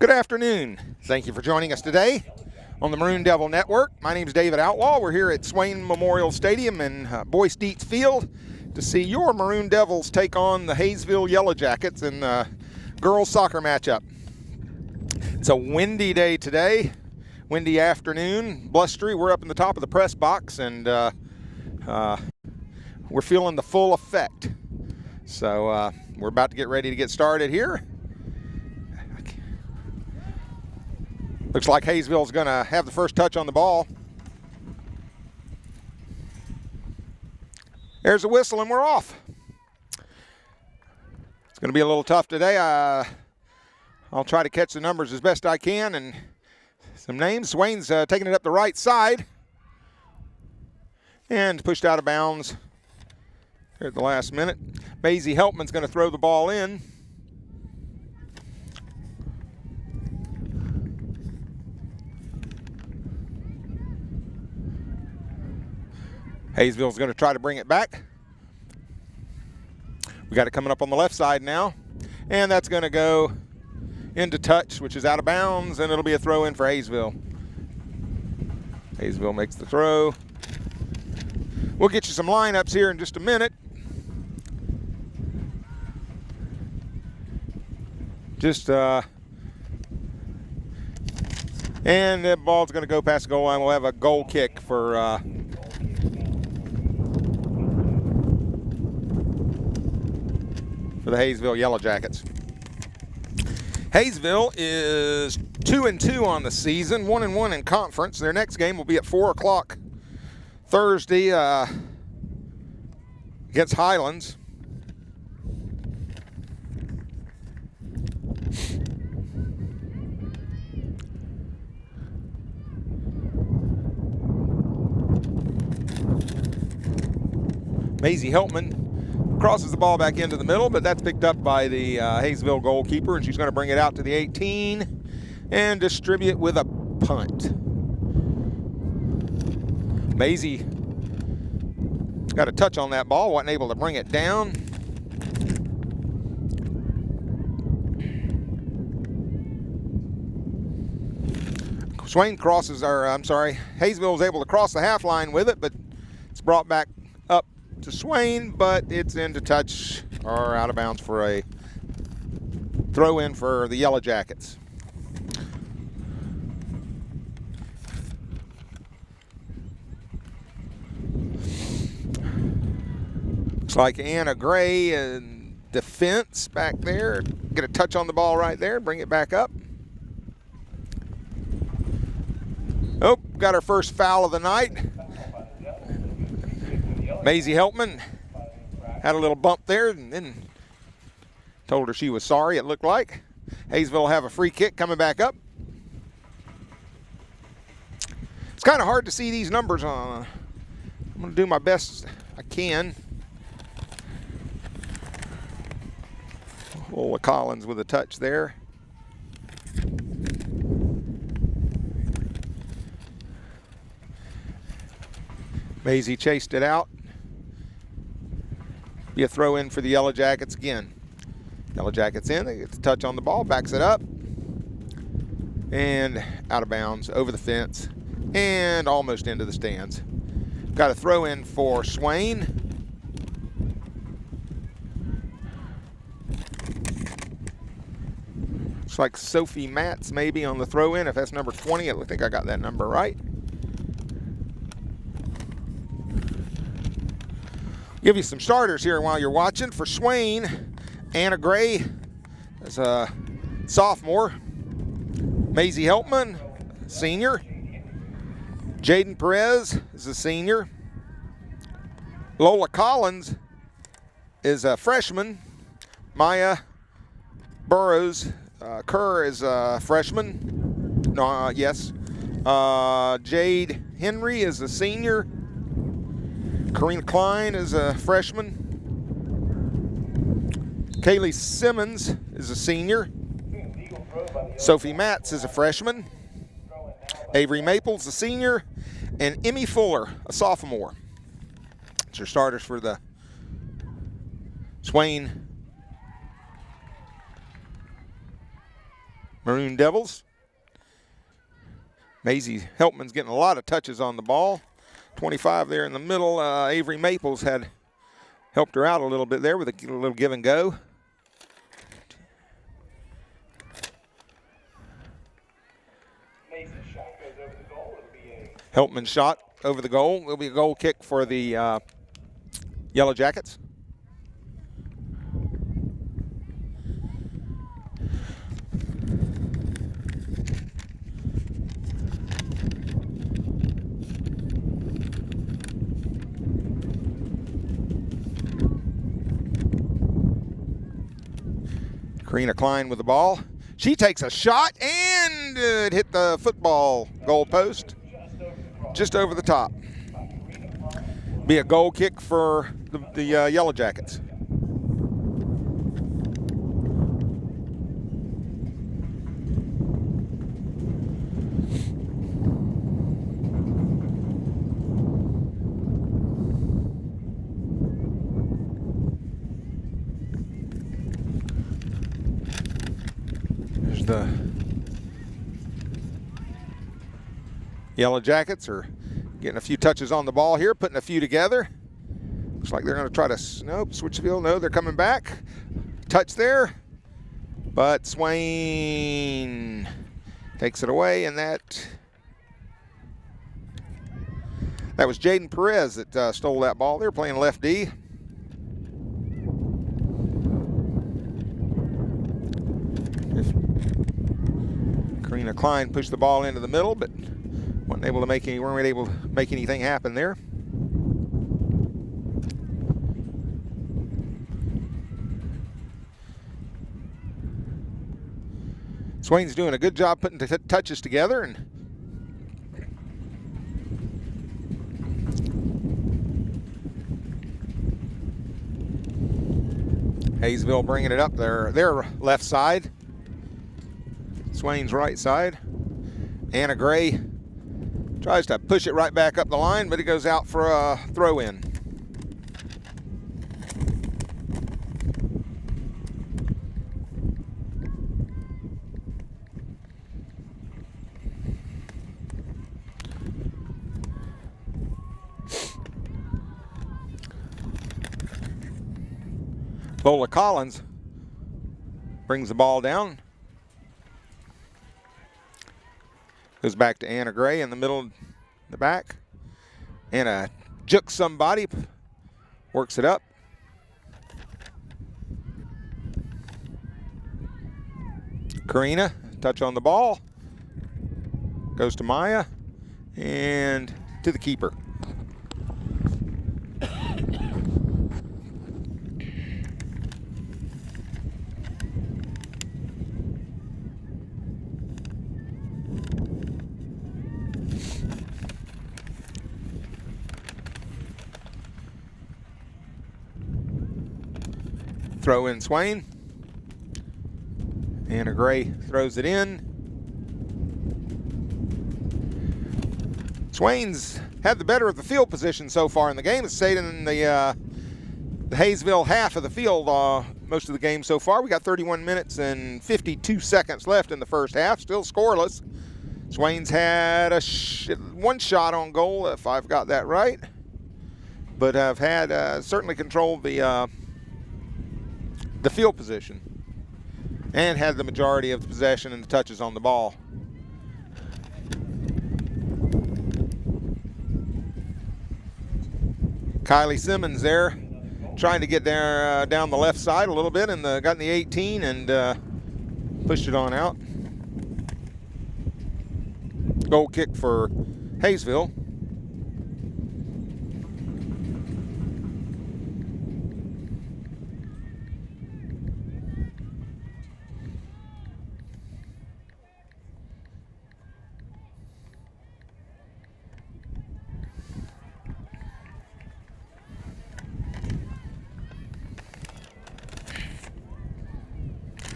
Good afternoon. Thank you for joining us today on the Maroon Devil Network. My name is David Outlaw. We're here at Swain Memorial Stadium in Boyce Dietz Field to see your Maroon Devils take on the Hayesville Yellow Jackets in the girls soccer matchup. It's a windy day today, windy afternoon, blustery. We're up in the top of the press box and we're feeling the full effect. So we're about to get ready to get started here. Looks like Hayesville's going to have the first touch on the ball. There's a whistle and we're off. It's going to be a little tough today. I'll try to catch the numbers as best I can and some names. Swain's taking it up the right side and pushed out of bounds here at the last minute. Maisie Helpman's going to throw the ball in. Hayesville's going to try to bring it back. We got it coming up on the left side now. And that's going to go into touch, which is out of bounds, and it'll be a throw in for Hayesville. Hayesville makes the throw. We'll get you some lineups here in just a minute. And the ball's going to go past the goal line. We'll have a goal kick for the Hayesville Yellow Jackets. Hayesville is 2-2 on the season, 1-1 in conference. Their next game will be at 4 o'clock Thursday against Highlands. Maisie Helpman crosses the ball back into the middle, but that's picked up by the Hayesville goalkeeper, and she's going to bring it out to the 18 and distribute with a punt. Maisie got a touch on that ball, wasn't able to bring it down. Hayesville was able to cross the half line with it, but it's brought back up to Swain, but it's into touch or out of bounds for a throw in for the Yellow Jackets. Looks like Anna Gray in defense back there. Get a touch on the ball right there, bring it back up. Oh, got her first foul of the night. Maisie Helpman had a little bump there and then told her she was sorry, it looked like. Hayesville will have a free kick coming back up. It's kind of hard to see these numbers. I'm going to do my best I can. Lola Collins with a touch there. Maisie chased it out. Be a throw in for the Yellow Jackets again. Yellow Jackets in, they get the touch on the ball, backs it up. And out of bounds, over the fence, and almost into the stands. Got a throw in for Swain. Looks like Sophie Matz maybe on the throw in, if that's number 20. I think I got that number right. Give you some starters here while you're watching. For Swain, Anna Gray is a sophomore. Maisie Helpman, senior. Jaden Perez is a senior. Lola Collins is a freshman. Maya Kerr is a freshman. Jade Henry is a senior. Karina Klein is a freshman. Kaylee Simmons is a senior. Sophie Matz is a freshman. Avery Maples, a senior. And Emmy Fuller, a sophomore. It's your starters for the Swain Maroon Devils. Maisie Helpman's getting a lot of touches on the ball. 25 there in the middle. Avery Maples had helped her out a little bit there with a little give and go. Helpman's shot over the goal. It'll be a goal kick for the Yellow Jackets. Karina Klein with the ball. She takes a shot and it hit the football goal post just over the top. Be a goal kick for the Yellow Jackets. The Yellow Jackets are getting a few touches on the ball here, putting a few together. Looks like they're going to try to, nope, switch the field. No, they're coming back. Touch there, but Swain takes it away, and that was Jaden Perez that stole that ball. They're playing left D. Karina Klein pushed the ball into the middle, but weren't able to make anything happen there. Swain's doing a good job putting touches together, and Hayesville bringing it up their left side. Swain's right side. Anna Gray tries to push it right back up the line, but it goes out for a throw-in. Bola Collins brings the ball down. Goes back to Anna Gray in the middle, in the back. Anna jukes somebody, works it up. Karina, touch on the ball. Goes to Maya and to the keeper. Throw in Swain. Anna Gray throws it in. Swain's had the better of the field position so far in the game. It's stayed in the Hayesville half of the field most of the game so far. We got 31 minutes and 52 seconds left in the first half, still scoreless. Swain's had one shot on goal, if I've got that right, but have had certainly controlled the field position and had the majority of the possession and the touches on the ball. Kylie Simmons there trying to get there down the left side a little bit and got in the 18 and pushed it on out. Goal kick for Hayesville.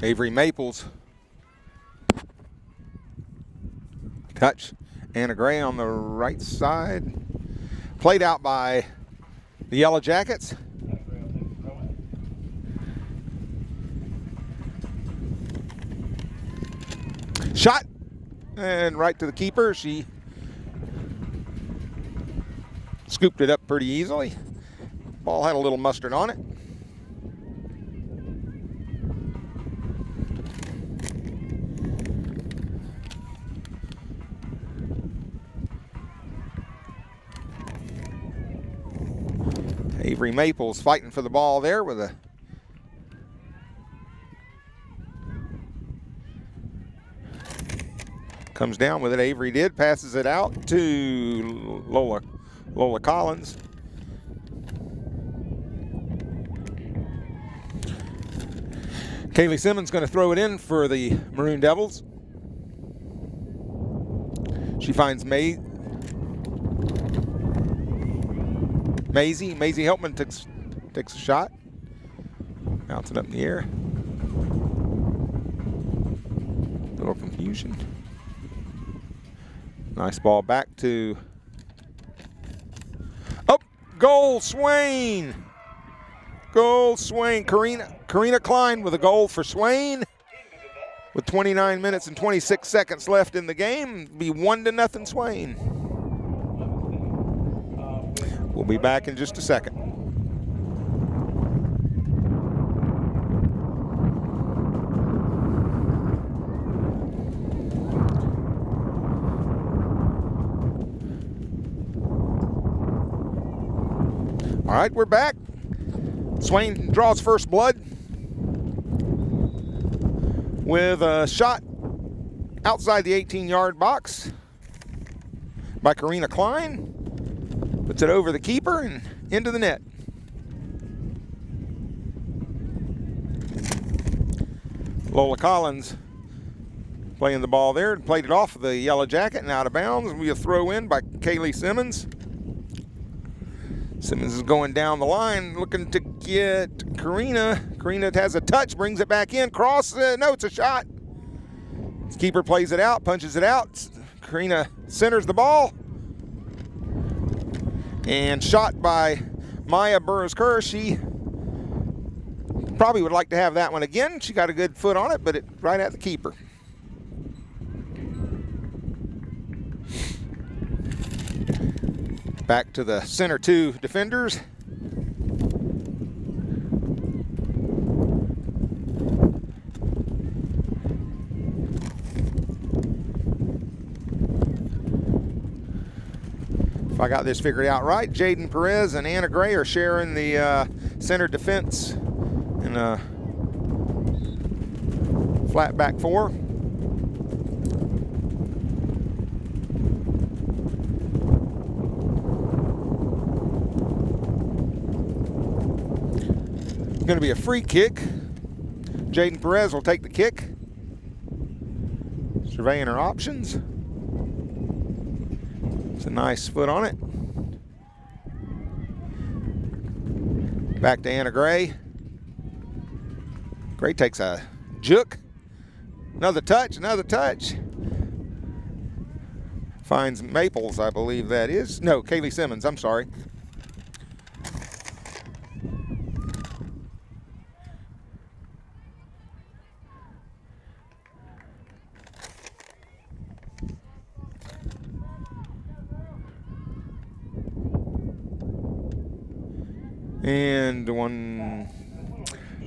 Avery Maples. Touch. Anna Gray on the right side. Played out by the Yellow Jackets. Shot, and right to the keeper. She scooped it up pretty easily. Ball had a little mustard on it. Avery Maples fighting for the ball there with a comes down with it. Avery did, passes it out to Lola Collins. Kaylee Simmons going to throw it in for the Maroon Devils. She finds Maisie. Maisie Helpman takes a shot. Bounce it up in the air. Little confusion. Nice ball back to. Oh, goal, Swain. Goal, Swain. Karina Klein with a goal for Swain. With 29 minutes and 26 seconds left in the game, be 1-0 Swain. We'll be back in just a second. All right, we're back. Swain draws first blood with a shot outside the 18-yard box by Karina Klein. Puts it over the keeper and into the net. Lola Collins playing the ball there and played it off of the yellow jacket and out of bounds. We a throw in by Kaylee Simmons. Simmons is going down the line looking to get Karina. Karina has a touch, brings it back in, cross. No, it's a shot. Keeper plays it out, punches it out. Karina centers the ball. And shot by Maya Burroughs-Kerr. She probably would like to have that one again. She got a good foot on it, but it right at the keeper. Back to the center two defenders. If I got this figured out right, Jaden Perez and Anna Gray are sharing the center defense in a flat back four. Going to be a free kick. Jaden Perez will take the kick. Surveying her options. It's a nice foot on it. Back to Anna Gray. Gray takes a juke. Another touch, another touch. Finds Maples, I believe that is. No, Kaylee Simmons, I'm sorry. And one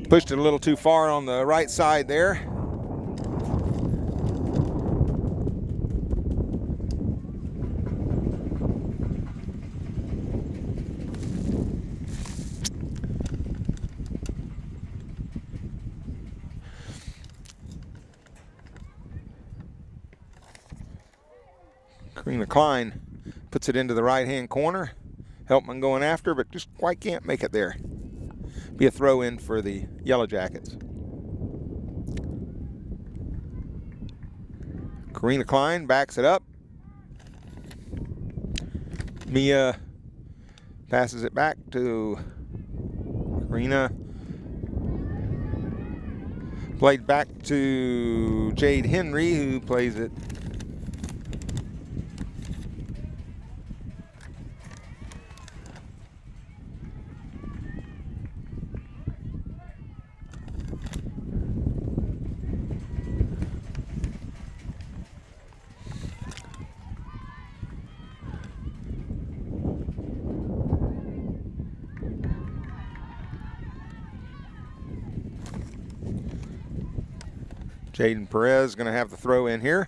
pushed it a little too far on the right side there. Karina Klein puts it into the right-hand corner. Helpman going after, but just quite can't make it there. Be a throw in for the Yellow Jackets. Karina Klein backs it up. Mia passes it back to Karina. Played back to Jade Henry, who plays it. Caden Perez is going to have the throw in here.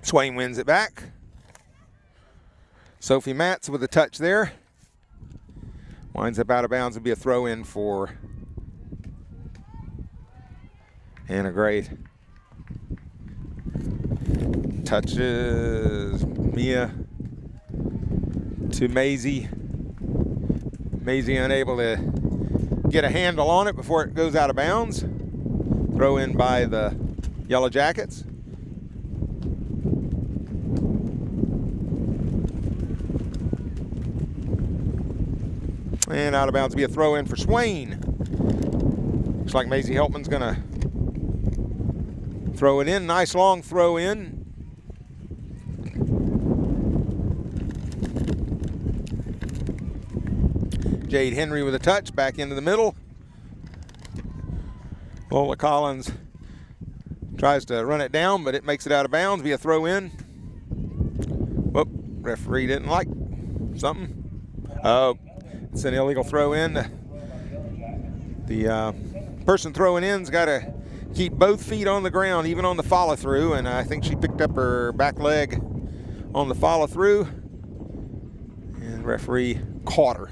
Swain wins it back. Sophie Matz with a touch there. Winds up out of bounds. It'll be a throw in for Anna Great. Touches Mia to Maisie. Maisie unable to get a handle on it before it goes out of bounds. Throw in by the Yellow Jackets. And out of bounds will be a throw in for Swain. Looks like Maisie Heltman's gonna throw it in. Nice long throw in. Jade Henry with a touch back into the middle. Lola Collins tries to run it down, but it makes it out of bounds. Be a throw in. Whoop, referee didn't like something. Oh, it's an illegal throw in. The person throwing in's got to keep both feet on the ground, even on the follow through, and I think she picked up her back leg on the follow through, and the referee caught her.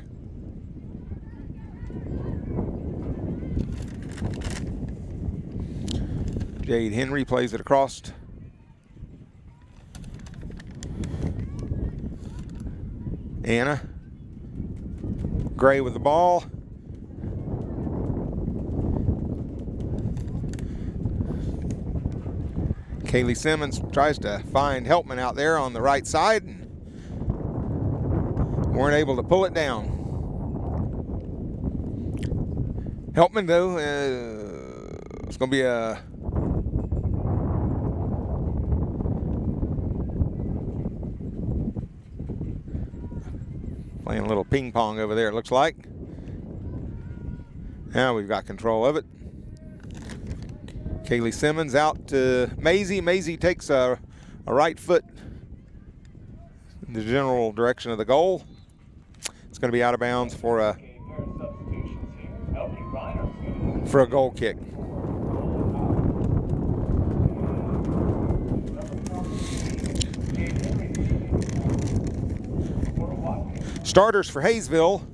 Jade Henry plays it across. Anna Gray with the ball. Kaylee Simmons tries to find Heltman out there on the right side and weren't able to pull it down. Heltman, though, it's going to be a playing a little ping pong over there, it looks like. Now we've got control of it. Kaylee Simmons out to Maisie. Maisie takes a right foot in the general direction of the goal. It's going to be out of bounds for a goal kick. Starters for Hayesville.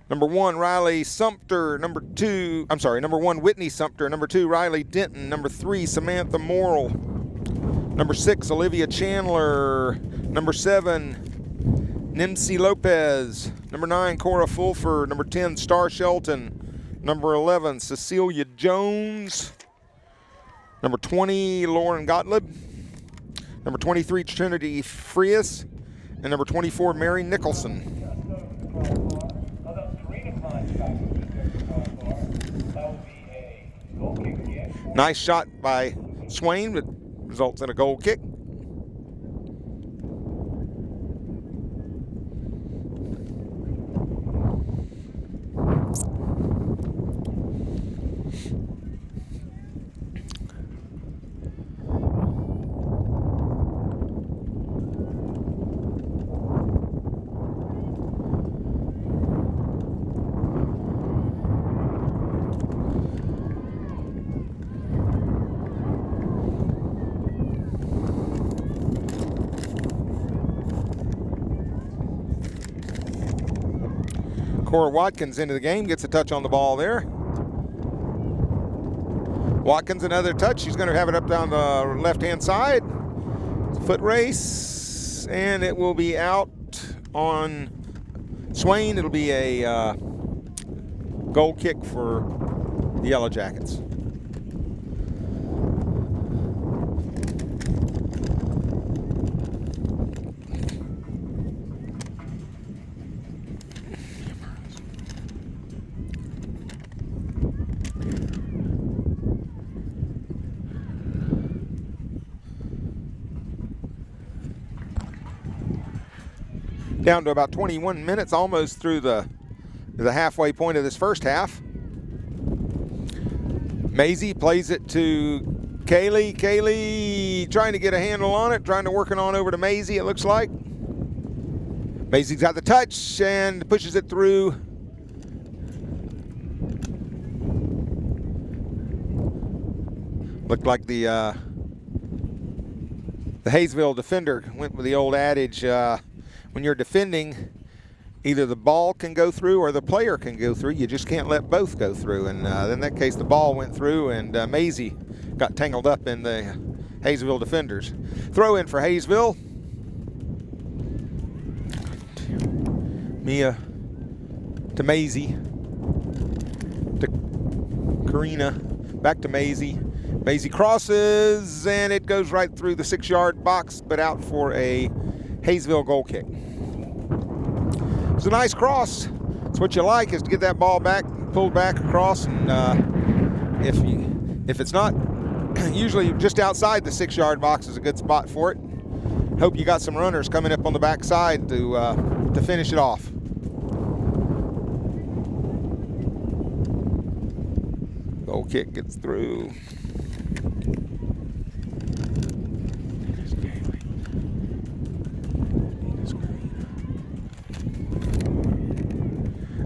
Number 1, Riley Sumter. Number 1, Whitney Sumter. Number 2, Riley Denton. Number 3, Samantha Morrill. Number 6, Olivia Chandler. Number 7, Nimsy Lopez. Number 9, Cora Fulford. Number 10, Star Shelton. Number 11, Cecilia Jones. Number 20, Lauren Gottlieb. Number 23, Trinity Frias. And number 24, Mary Nicholson. Nice shot by Swain, but results in a goal kick. Cora Watkins into the game, gets a touch on the ball there. Watkins, another touch. She's going to have it up down the left-hand side. Foot race, and it will be out on Swain. It'll be a goal kick for the Yellow Jackets. Down to about 21 minutes, almost through the halfway point of this first half. Maisie plays it to Kaylee. Kaylee trying to get a handle on it, trying to work it on over to Maisie, it looks like. Maisie's got the touch and pushes it through. Looked like the Hayesville defender went with the old adage, when you're defending, either the ball can go through or the player can go through. You just can't let both go through. And in that case, the ball went through, and Maisie got tangled up in the Hayesville defenders. Throw in for Hayesville. Mia to Maisie. To Karina. Back to Maisie. Maisie crosses, and it goes right through the 6-yard box, but out for a Hayesville goal kick. It's a nice cross. It's what you like, is to get that ball back, pulled back across, and if it's not, usually just outside the 6-yard box is a good spot for it. Hope you got some runners coming up on the back side to finish it off. Goal kick gets through.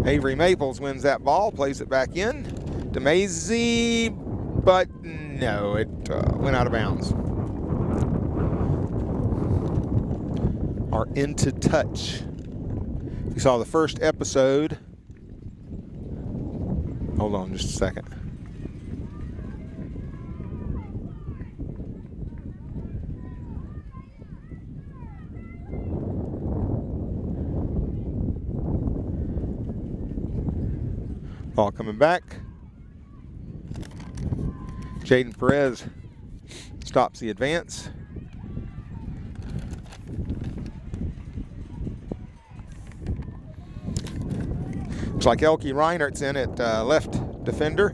Avery Maples wins that ball, plays it back in to Maisie, but no, it went out of bounds. Are into touch. You saw the first episode. Hold on just a second. Ball coming back. Jaden Perez stops the advance. Looks like Elke Reinert's in at left defender.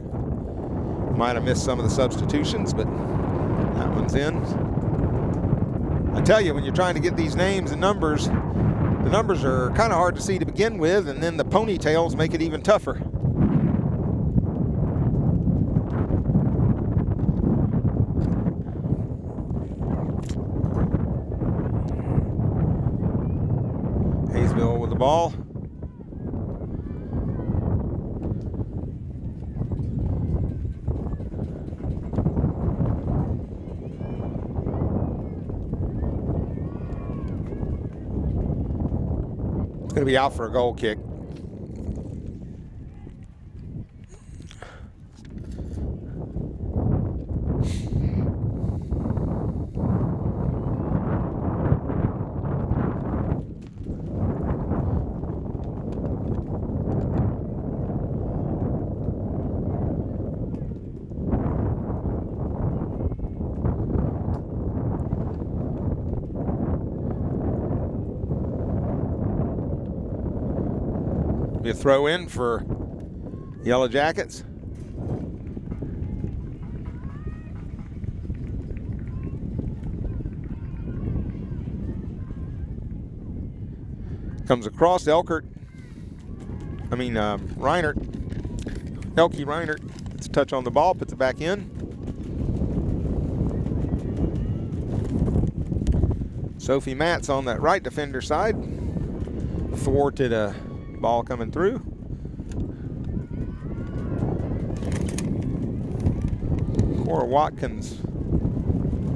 Might have missed some of the substitutions, but that one's in. I tell you, when you're trying to get these names and numbers, the numbers are kind of hard to see to begin with, and then the ponytails make it even tougher. Hayesville with the ball. It's going to be out for a goal kick. Be a throw in for Yellow Jackets. Comes across Reinert. Elke Reinert gets a touch on the ball, puts it back in. Sophie Matz on that right defender side. Thwarted a ball coming through. Cora Watkins,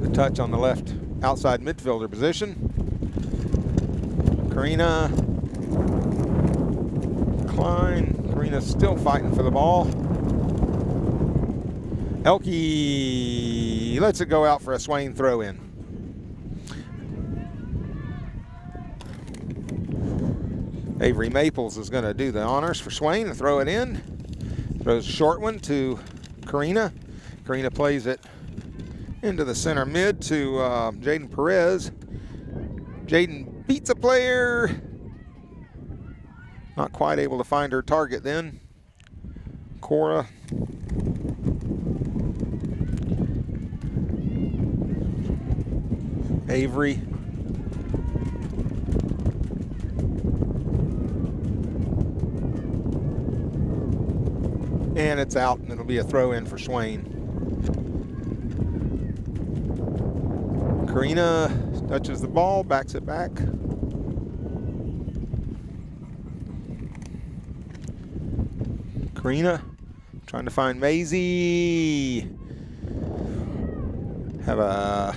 the touch on the left outside midfielder position. Karina Klein. Karina's still fighting for the ball. Elke lets it go out for a Swain throw in. Avery Maples is going to do the honors for Swain and throw it in. Throws a short one to Karina. Karina plays it into the center mid to Jaden Perez. Jaden beats a player. Not quite able to find her target then. Cora. Avery. And it's out, and it'll be a throw in for Swain. Karina touches the ball, backs it back. Karina trying to find Maisie. Have a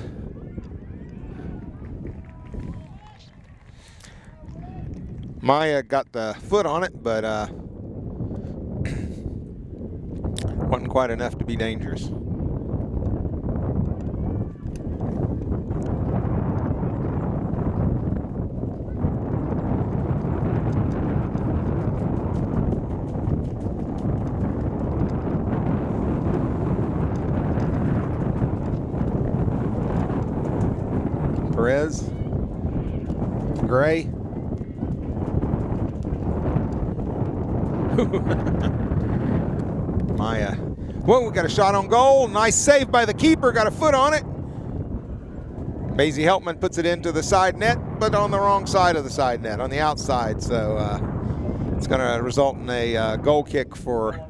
Maya got the foot on it, but wasn't quite enough to be dangerous. Perez, Gray. Maya. Whoa, we got a shot on goal. Nice save by the keeper. Got a foot on it. Maisie Heltman puts it into the side net, but on the wrong side of the side net, on the outside. So it's going to result in a goal kick for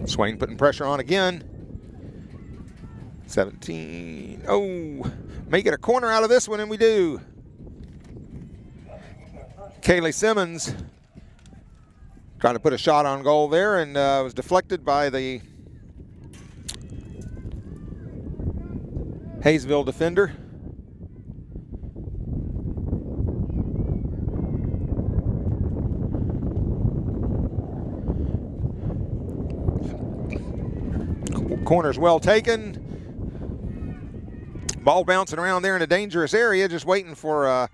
Swain putting pressure on again. 17. Oh, may get a corner out of this one, and we do. Kaylee Simmons trying to put a shot on goal there, and was deflected by the Hayesville defender. Corner's well taken. Ball bouncing around there in a dangerous area, just waiting for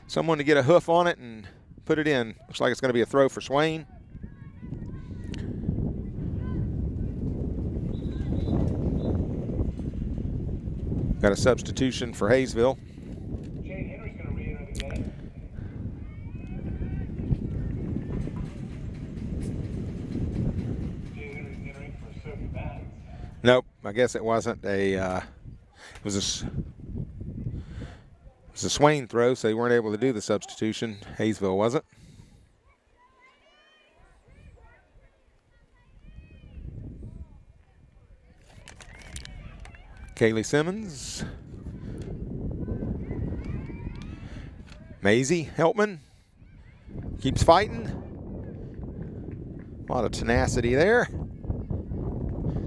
someone to get a hoof on it and put it in. Looks like it's going to be a throw for Swain. Got a substitution for Hayesville. Nope, I guess it wasn't a. It was a Swain throw, so they weren't able to do the substitution. Hayesville wasn't. Kaylee Simmons. Maisie Heltman keeps fighting. A lot of tenacity there.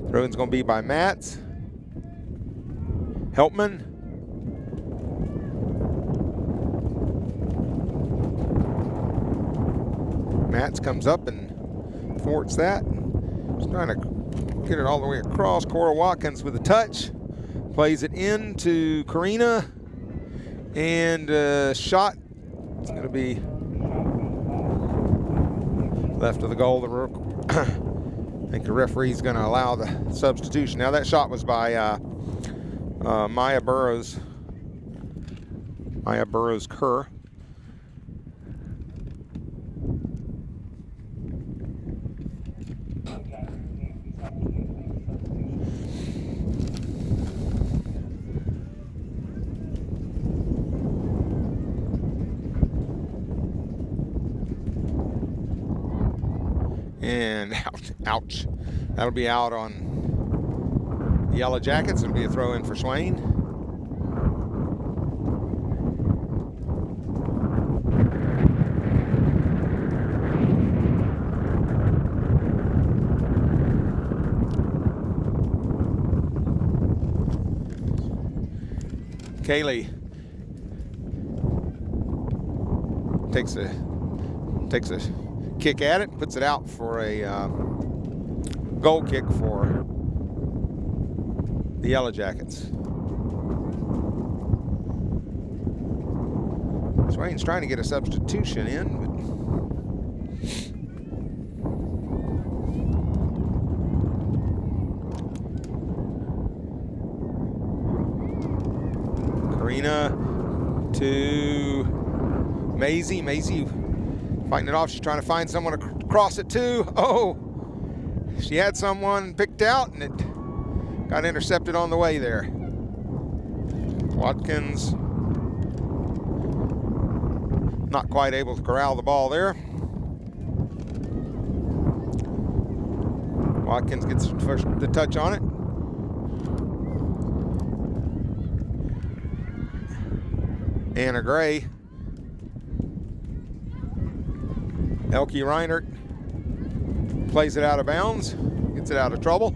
Throw-in's going to be by Matz. Heltman. Matz comes up and thwarts that. Just trying to get it all the way across. Cora Watkins with a touch. Plays it into Karina. And shot. It's going to be left of the goal. I think the referee's going to allow the substitution. Now that shot was by Maya Burrows. Maya Burrows-Kerr. And ouch. That'll be out on the Yellow Jackets. It'll be a throw in for Swain. Kaylee takes a kick at it, puts it out for a goal kick for the Yellow Jackets. Swain's trying to get a substitution in, but Karina to Maisie. Maisie Fighting it off. She's trying to find someone to cross it to. Oh, she had someone picked out, and it got intercepted on the way there. Watkins not quite able to corral the ball there. Watkins gets first the touch on it. Anna Gray. Elke Reinert plays it out of bounds, gets it out of trouble.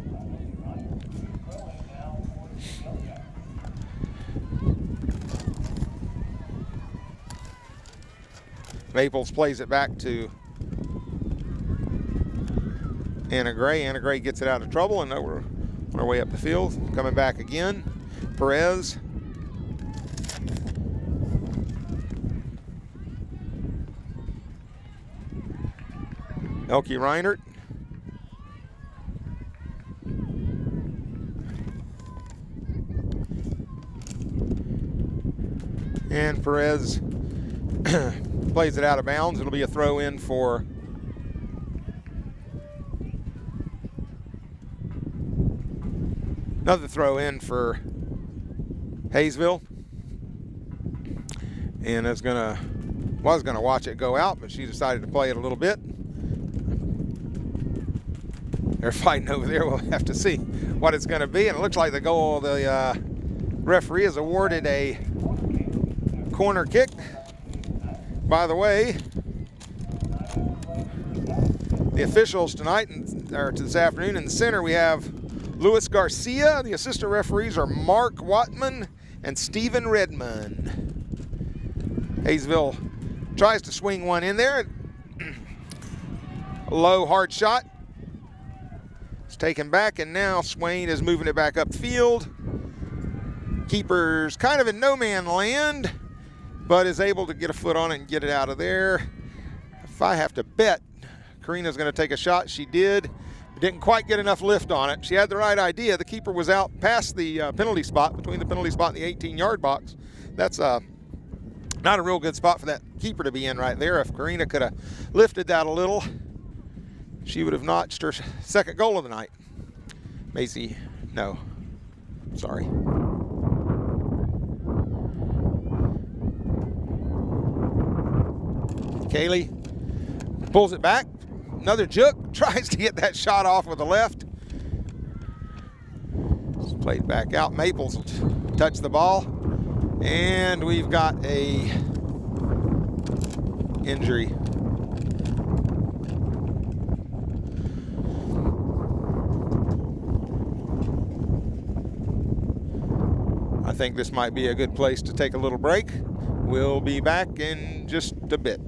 Maples plays it back to Anna Gray. Anna Gray gets it out of trouble, and now we're on our way up the field. Coming back again. Perez. Elke Reinert. And Perez plays it out of bounds. It'll be a throw in for another throw in for Hayesville. And was gonna watch it go out, but she decided to play it a little bit. They're fighting over there. We'll have to see what it's going to be. And it looks like the referee has awarded a corner kick. By the way, the officials tonight, or this afternoon, in the center we have Luis Garcia. The assistant referees are Mark Watman and Stephen Redmond. Hayesville tries to swing one in there. A low, hard shot. It's taken back, and now Swain is moving it back upfield. Keeper's kind of in no man land, but is able to get a foot on it and get it out of there. If I have to bet, Karina's going to take a shot. She did. Didn't quite get enough lift on it. She had the right idea. The keeper was out past the penalty spot, between the penalty spot and the 18-yard box. That's not a real good spot for that keeper to be in right there. If Karina could have lifted that a little, she would have notched her second goal of the night. Macy, no, sorry. Kaylee pulls it back. Another juke, tries to get that shot off with the left. It's played back out. Maples touch the ball. And we've got a injury. I think this might be a good place to take a little break. We'll be back in just a bit.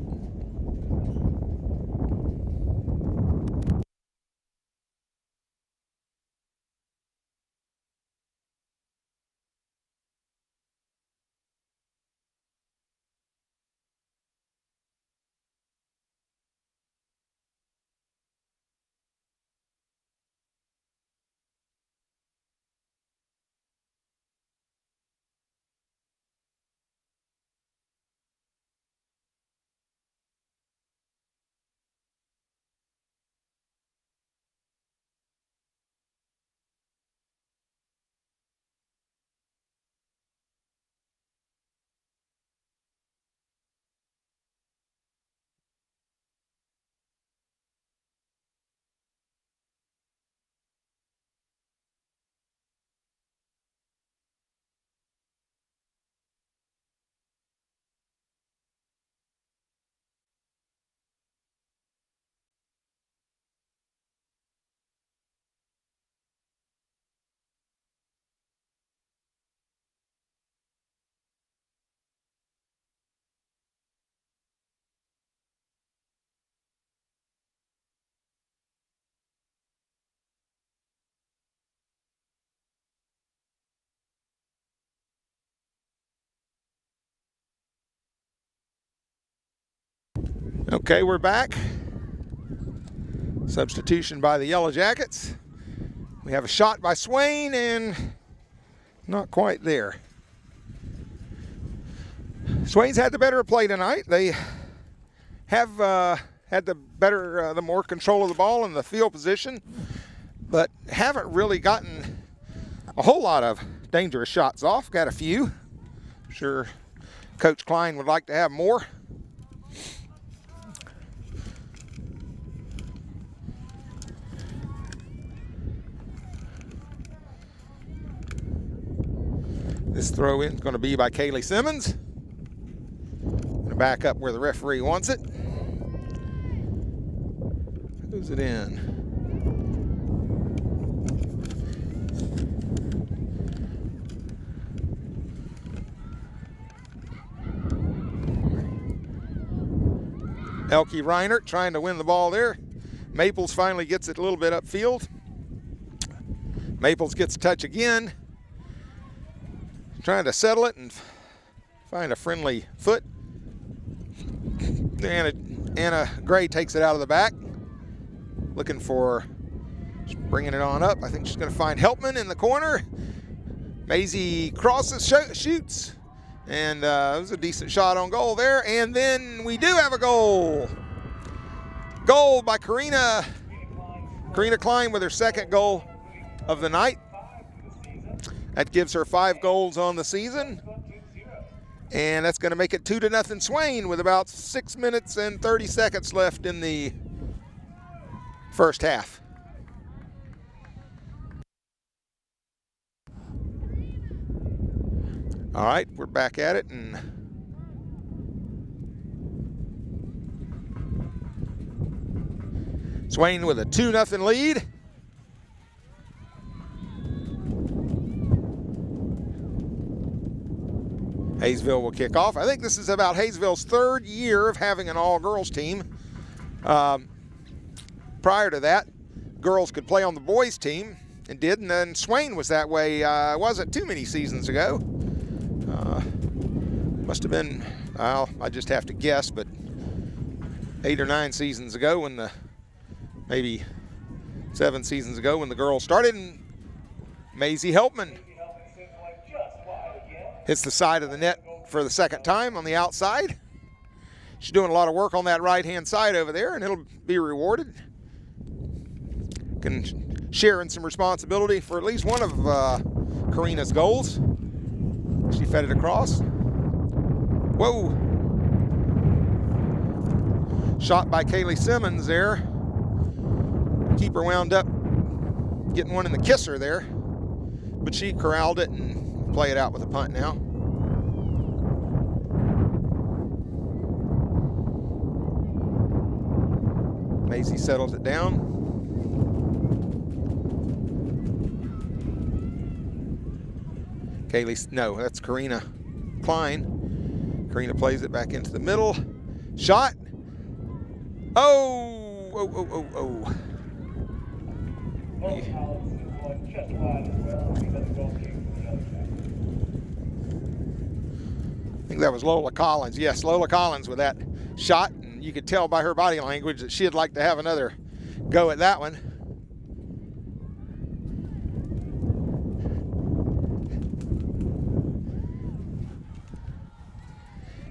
Okay, we're back. Substitution by the Yellow Jackets. We have a shot by Swain, and not quite there. Swain's had the better play tonight. They have had the more control of the ball in the field position, but haven't really gotten a whole lot of dangerous shots off. Got a few. I'm sure Coach Klein would like to have more. This throw in is going to be by Kaylee Simmons. Going to back up where the referee wants it. Goes it in. Elke Reinert trying to win the ball there. Maples finally gets it a little bit upfield. Maples gets a touch again. Trying to settle it and find a friendly foot. Anna Gray takes it out of the back. Looking for, bringing it on up. I think she's going to find Helpman in the corner. Maisie crosses, shoots. And it was a decent shot on goal there. And then we do have a goal. Goal by Karina Klein with her second goal of the night. That gives her 5 goals on the season. And that's going to make it 2-0 Swain with about 6 minutes and 30 seconds left in the first half. All right, we're back at it, and Swain with a 2-0 lead. Hayesville will kick off. I think this is about Hayesville's 3rd year of having an all-girls team. Prior to that, girls could play on the boys' team and did, and then Swain was that way, wasn't too many seasons ago. Must have been, well, I just have to guess, but 8 or 9 seasons ago when maybe 7 seasons ago when the girls started, and Maisie Helpman hits the side of the net for the second time on the outside. She's doing a lot of work on that right-hand side over there, and it'll be rewarded. Can share in some responsibility for at least one of Karina's goals. She fed it across. Whoa. Shot by Kaylee Simmons there. Keeper wound up getting one in the kisser there, but she corralled it and play it out with a punt now. Maisie settles it down. No, that's Karina Klein. Karina plays it back into the middle. Shot. Oh, oh, oh, oh, oh. I think that was Lola Collins. Yes, Lola Collins with that shot. And you could tell by her body language that she'd like to have another go at that one.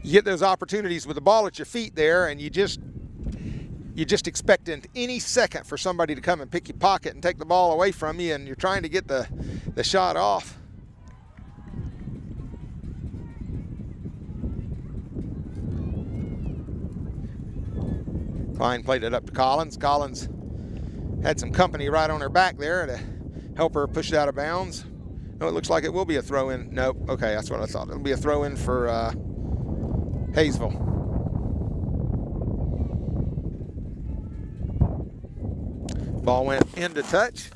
You get those opportunities with the ball at your feet there, and you just expect in any second for somebody to come and pick your pocket and take the ball away from you, and you're trying to get the shot off. Klein played it up to Collins. Collins had some company right on her back there to help her push it out of bounds. No, it looks like it will be a throw-in. Nope. Okay, that's what I thought. It'll be a throw-in for Hayesville. Ball went into touch.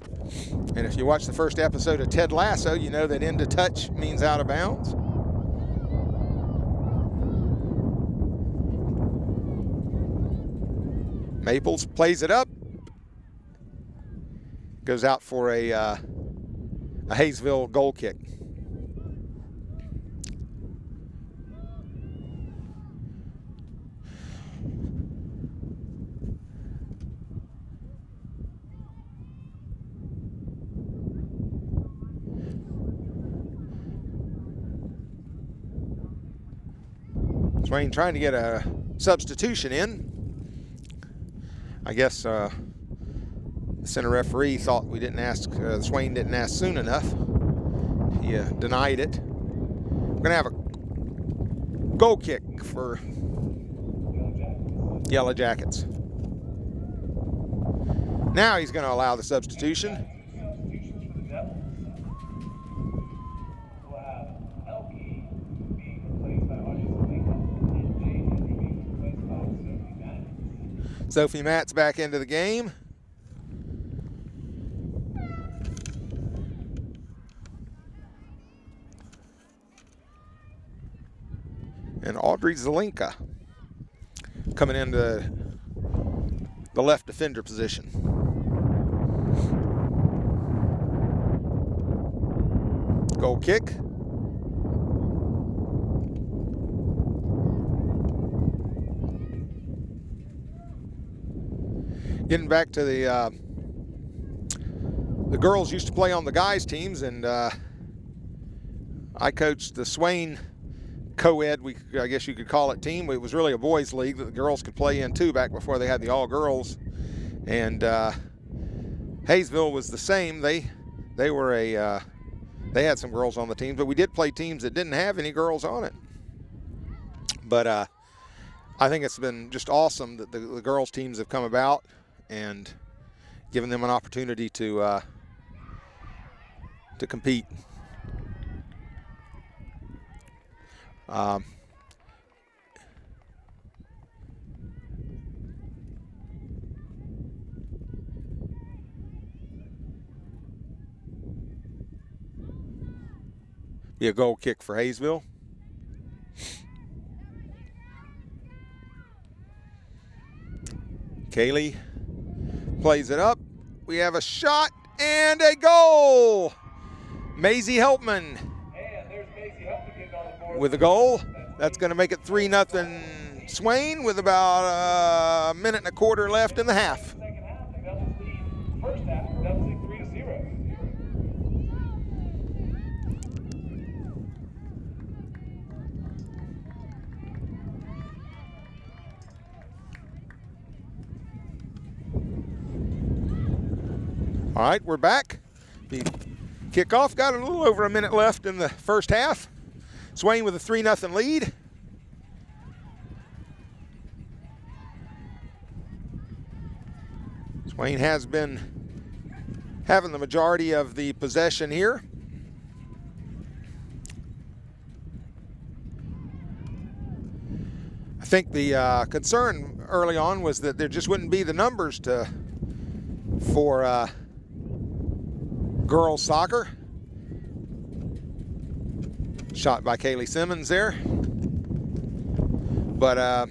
And if you watch the first episode of Ted Lasso, you know that into touch means out of bounds. Maples plays it up. Goes out for a Hayesville goal kick. Swain trying to get a substitution in. I guess the center referee thought we didn't ask, Swain didn't ask soon enough. He denied it. We're going to have a goal kick for Yellow Jackets. Now he's going to allow the substitution. Sophie Matt's back into the game. And Audrey Zelinka coming into the left defender position. Goal kick. Getting back to the girls used to play on the guys teams, and I coached the Swain co-ed, I guess you could call it, team. It was really a boys league that the girls could play in too back before they had the all girls. And Hayesville was the same. They were they had some girls on the team, but we did play teams that didn't have any girls on it. But I think it's been just awesome that the girls teams have come about and given them an opportunity to compete. Be a goal kick for Hayesville. Kaylee plays it up. We have a shot and a goal. Maisie Helpman with a goal. That's going to make it 3-0 Swain with about a minute and a quarter left in the half. All right, we're back. The kickoff got a little over a minute left in the first half. Swain with a 3-0 lead. Swain has been having the majority of the possession here. I think the concern early on was that there just wouldn't be the numbers for girls soccer. Shot by Kaylee Simmons there. But as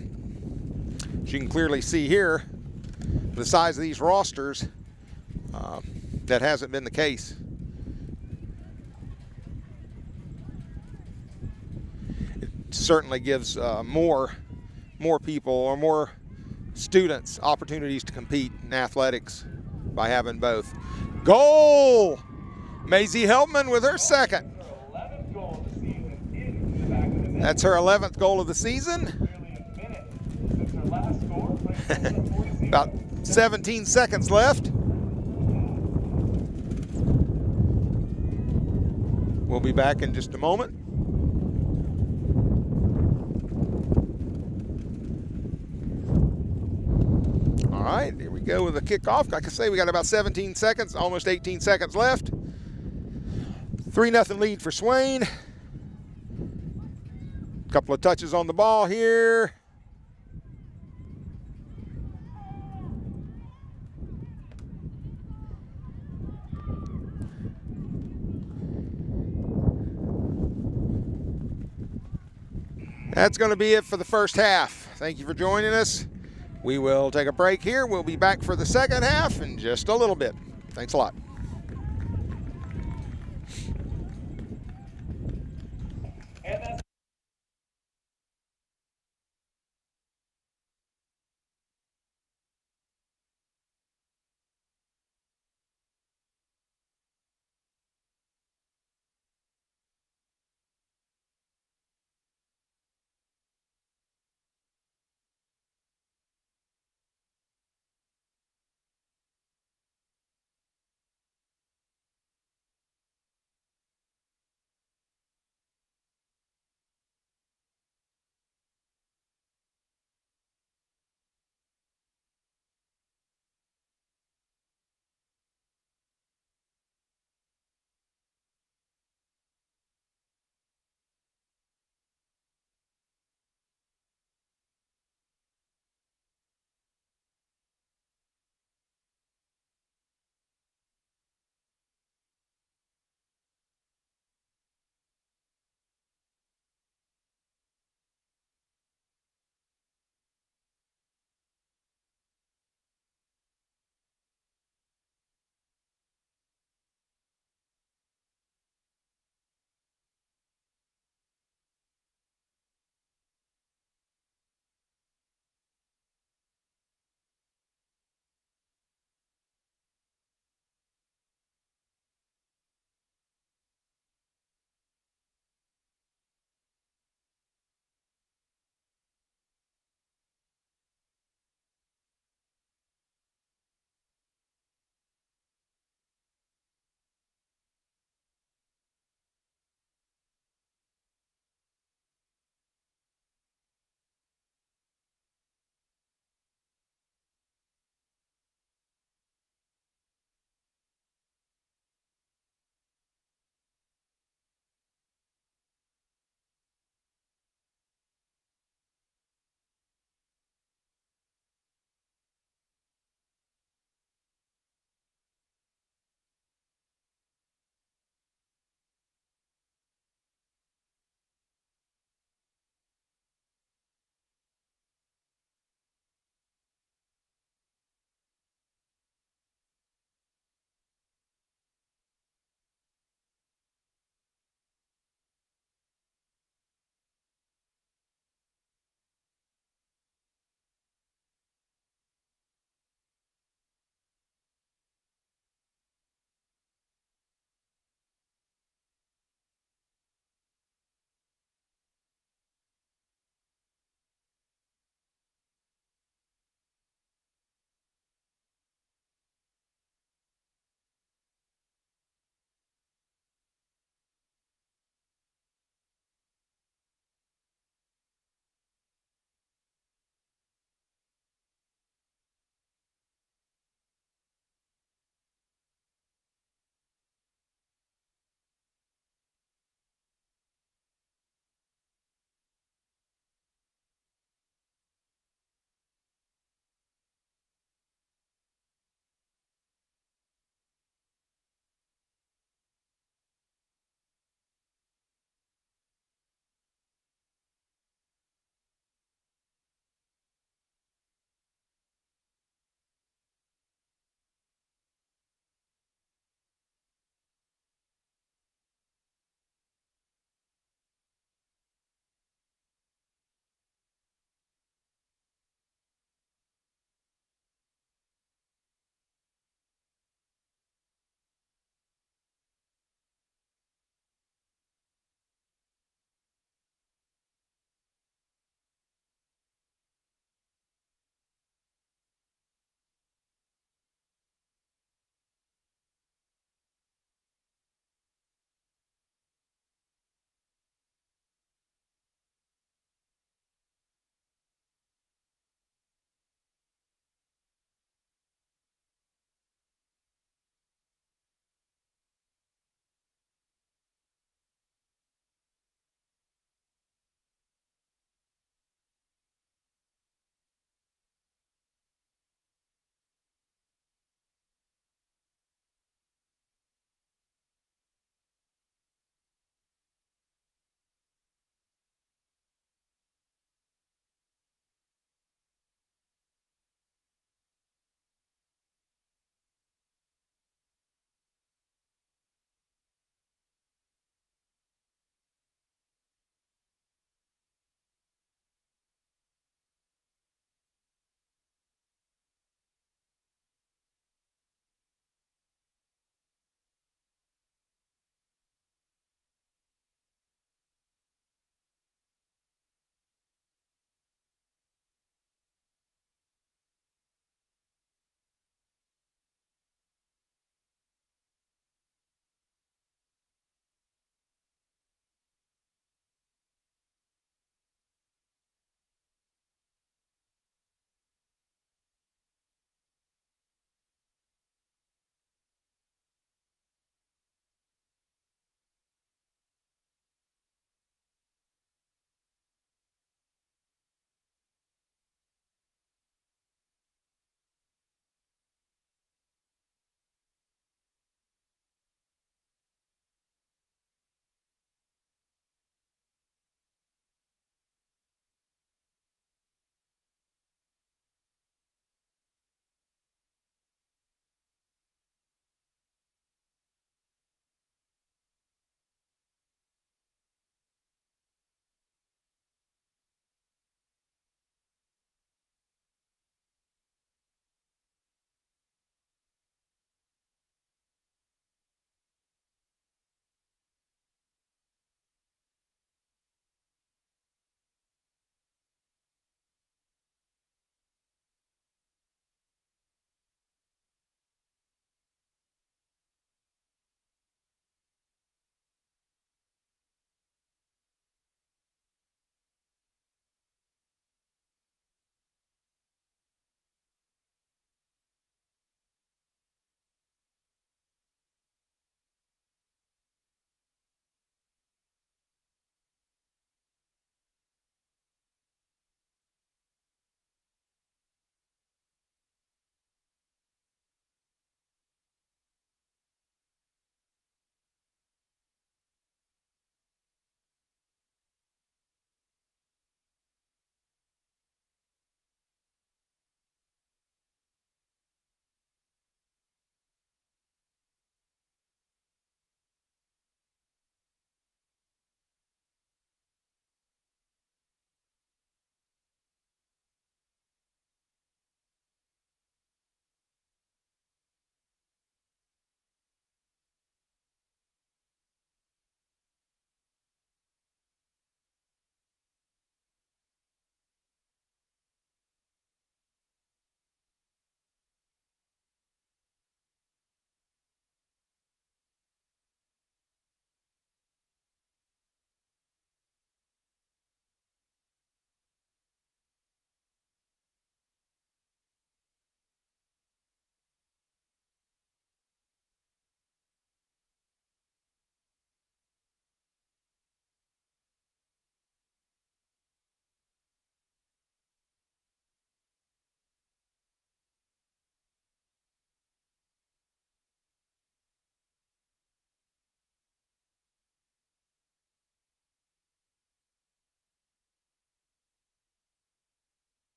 you can clearly see here, the size of these rosters, that hasn't been the case. It certainly gives more people or more students opportunities to compete in athletics by having both. Goal! Maisie Helpman with her second. That's her 11th goal of the season. About 17 seconds left. We'll be back in just a moment. All right, here we go with the kickoff. Like I say, we got about 17 seconds, almost 18 seconds left. 3-0 lead for Swain. Couple of touches on the ball here. That's going to be it for the first half. Thank you for joining us. We will take a break here. We'll be back for the second half in just a little bit. Thanks a lot.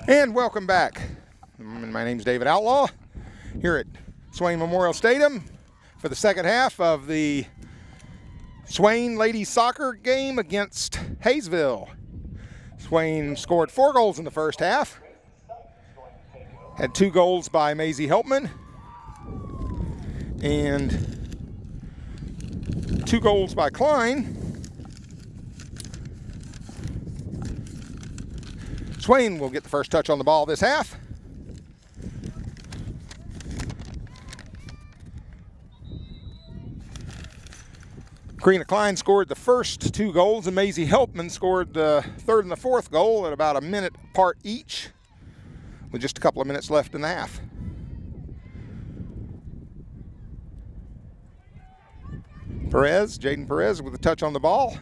And welcome back. My name's David Outlaw here at Swain Memorial Stadium for the second half of the Swain ladies soccer game against Hayesville. Swain scored 4 goals in the first half. Had 2 goals by Maisie Helpman and 2 goals by Klein. Swain will get the first touch on the ball this half. Karina Klein scored the first 2 goals, and Maisie Helpman scored the 3rd and the 4th goal at about a minute apart each, with just a couple of minutes left in the half. Jaden Perez with a touch on the ball.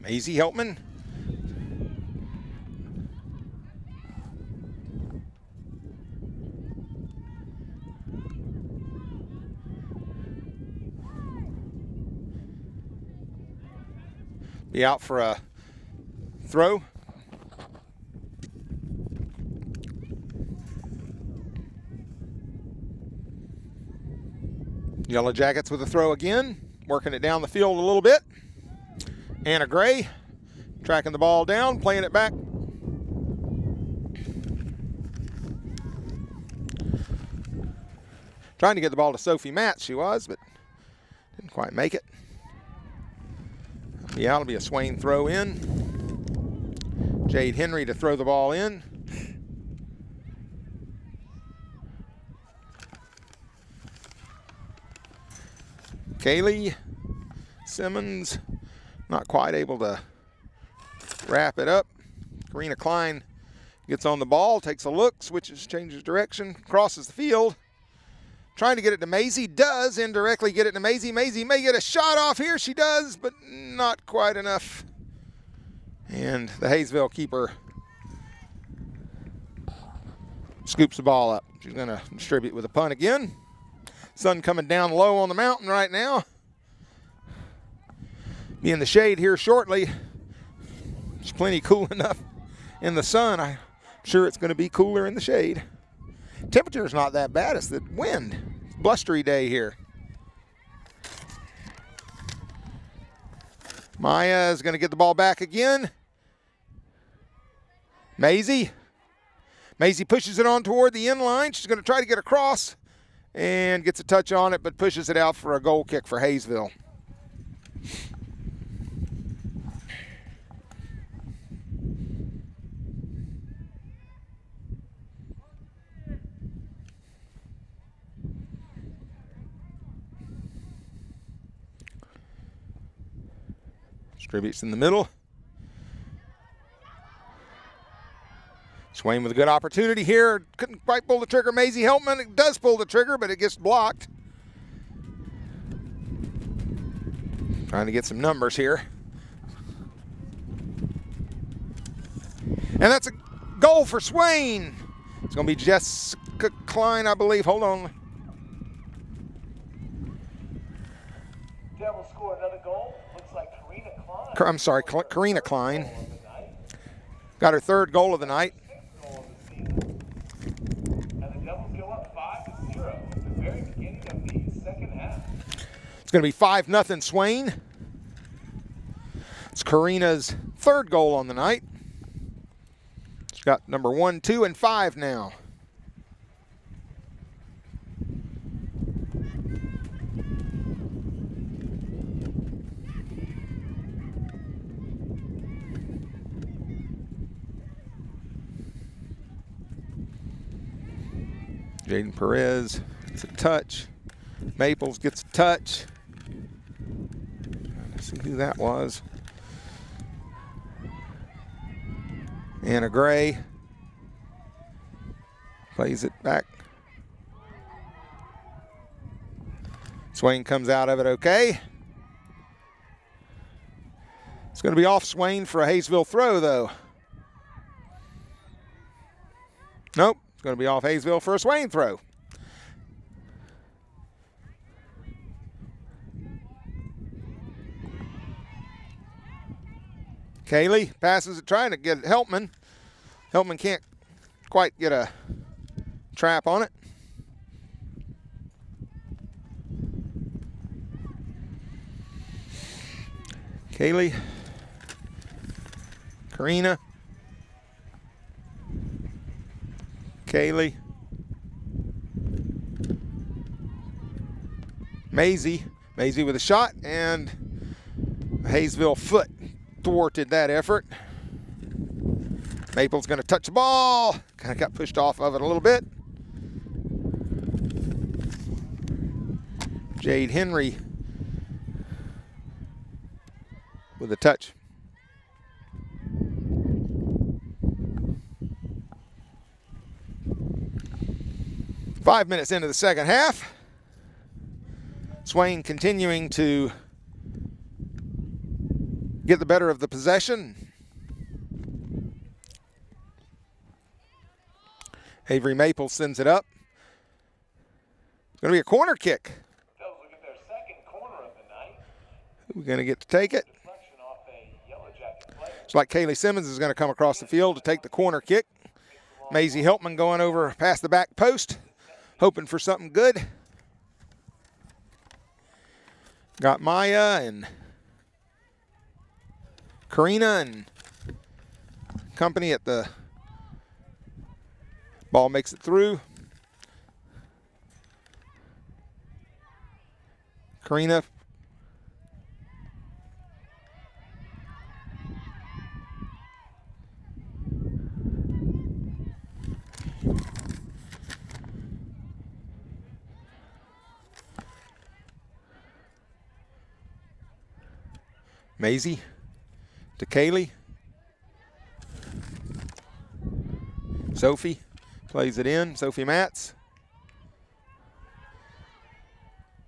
Maisie Helpman. Be out for a throw. Yellow Jackets with a throw again, working it down the field a little bit. Anna Gray tracking the ball down, playing it back. Trying to get the ball to Sophie Matz, she was, but didn't quite make it. Yeah, it'll be a Swain throw in. Jade Henry to throw the ball in. Kaylee Simmons not quite able to wrap it up. Karina Klein gets on the ball, takes a look, switches, changes direction, crosses the field. Trying to get it to Maisie, does indirectly get it to Maisie. Maisie may get a shot off here, she does, but not quite enough. And the Hayesville keeper scoops the ball up. She's gonna distribute with a punt again. Sun coming down low on the mountain right now. Be in the shade here shortly. It's plenty cool enough in the sun. I'm sure it's going to be cooler in the shade. Temperature is not that bad. It's the wind. It's a blustery day here. Maya is going to get the ball back again. Maisie pushes it on toward the end line. She's going to try to get across and gets a touch on it, but pushes it out for a goal kick for Hayesville. Distributes in the middle. Swain with a good opportunity here. Couldn't quite pull the trigger. Maisie Helpman it does pull the trigger, but it gets blocked. Trying to get some numbers here. And that's a goal for Swain. It's going to be Jessica Klein, I believe. Hold on. Devils score another goal. Looks like Karina Klein. I'm sorry, Karina Klein. Got her 3rd goal of the night. And the Devils go up 5-0 at the very beginning of the second half. It's going to be 5-0 Swain. It's Karina's 3rd goal on the night. She's got number 1, 2, and 5 now. Jaden Perez gets a touch. Maples gets a touch. Trying to see who that was. Anna Gray plays it back. Swain comes out of it okay. It's going to be off Swain for a Hayesville throw, though. Nope, it's going to be off Hayesville for a Swain throw. Kaylee passes it, trying to get Heltman. Heltman can't quite get a trap on it. Kaylee. Karina. Kaylee. Maisie. Maisie with a shot, and Hayesville foot thwarted that effort. Maple's going to touch the ball. Kind of got pushed off of it a little bit. Jade Henry with a touch. Five minutes into the second half. Swain continuing to get the better of the possession. Avery Maple sends it up. It's going to be a corner kick. Devils will get their second corner of the night. We're going to get to take it. Deflection off a Yellow Jacket player. It's like Kaylee Simmons is going to come across the field to take the corner kick. Maisie Heltman going over past the back post, hoping for something good. Got Maya and Karina and company at the ball, makes it through. Karina. Maisie to Kaylee. Sophie plays it in. Sophie Matz.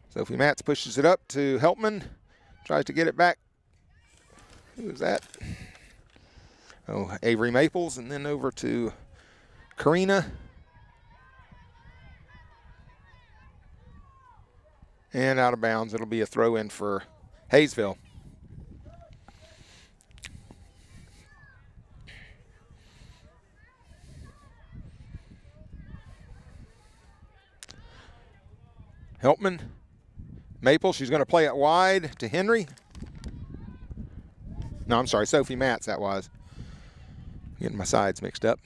Sophie Matz pushes it up to Heltman. Tries to get it back. Who is that? Oh, Avery Maples. And then over to Karina. And out of bounds. It'll be a throw in for Hayesville. Heltman, Maple, she's going to play it wide to Henry. No, I'm sorry, Sophie Matz that was. Getting my sides mixed up.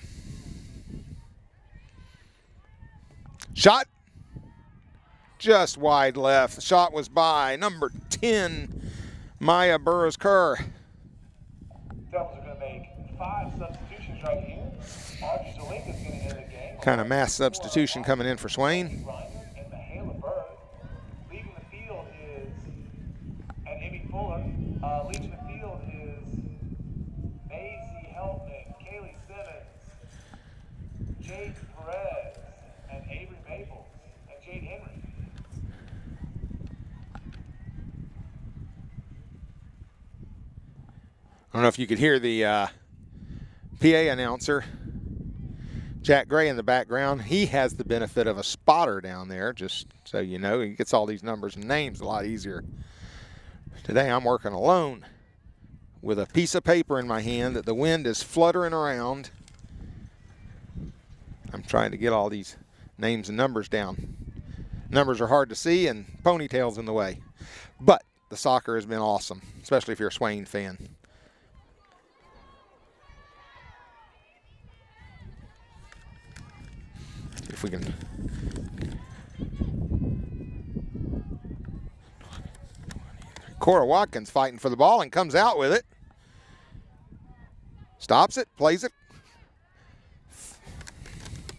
Shot. Just wide left. The shot was by number 10, Maya Burroughs-Kerr. Devils are going to make 5 substitutions right here. Audrey Zelinka is going to enter the game. Kind of mass substitution coming in for Swain. Leaving the field is, and Amy Fuller. Leaving the field is Maisie Heltman, Kaylee Simmons, Jade Perez, and Avery Maples, and Jade Henry. I don't know if you could hear the PA announcer, Jack Gray, in the background. He has the benefit of a spotter down there, just so you know. He gets all these numbers and names a lot easier. Today I'm working alone with a piece of paper in my hand that the wind is fluttering around. I'm trying to get all these names and numbers down. Numbers are hard to see and ponytails in the way. But the soccer has been awesome, especially if you're a Swain fan. If we can. Cora Watkins fighting for the ball and comes out with it. Stops it, plays it.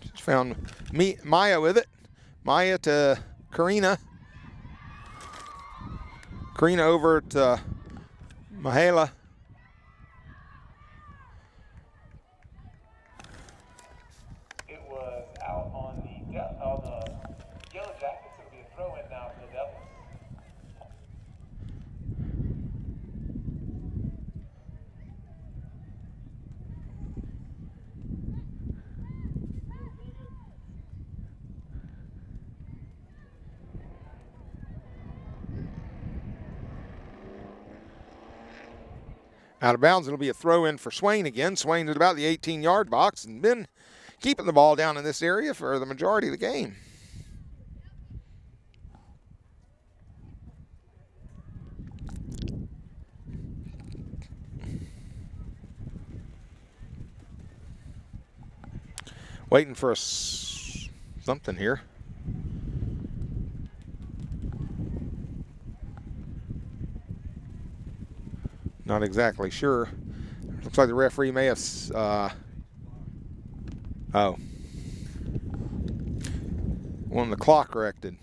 Just found Maya with it. Maya to Karina. Karina over to Mahala. Yellow Jackets, it'll be a throw in now for the Devils. Out of bounds, it'll be a throw in for Swain again. Swain's at about the 18-yard box and been keeping the ball down in this area for the majority of the game. Waiting for something here. Not exactly sure. Looks like the referee may have, wanted the clock corrected.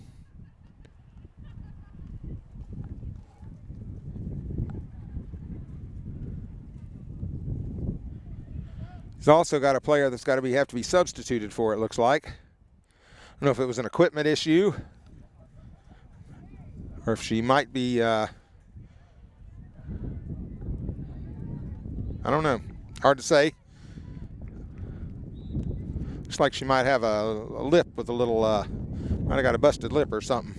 He's also got a player that's got to have to be substituted for, it looks like. I don't know if it was an equipment issue or if she might be, I don't know. Hard to say. Looks like she might have a lip with a little, might have got a busted lip or something.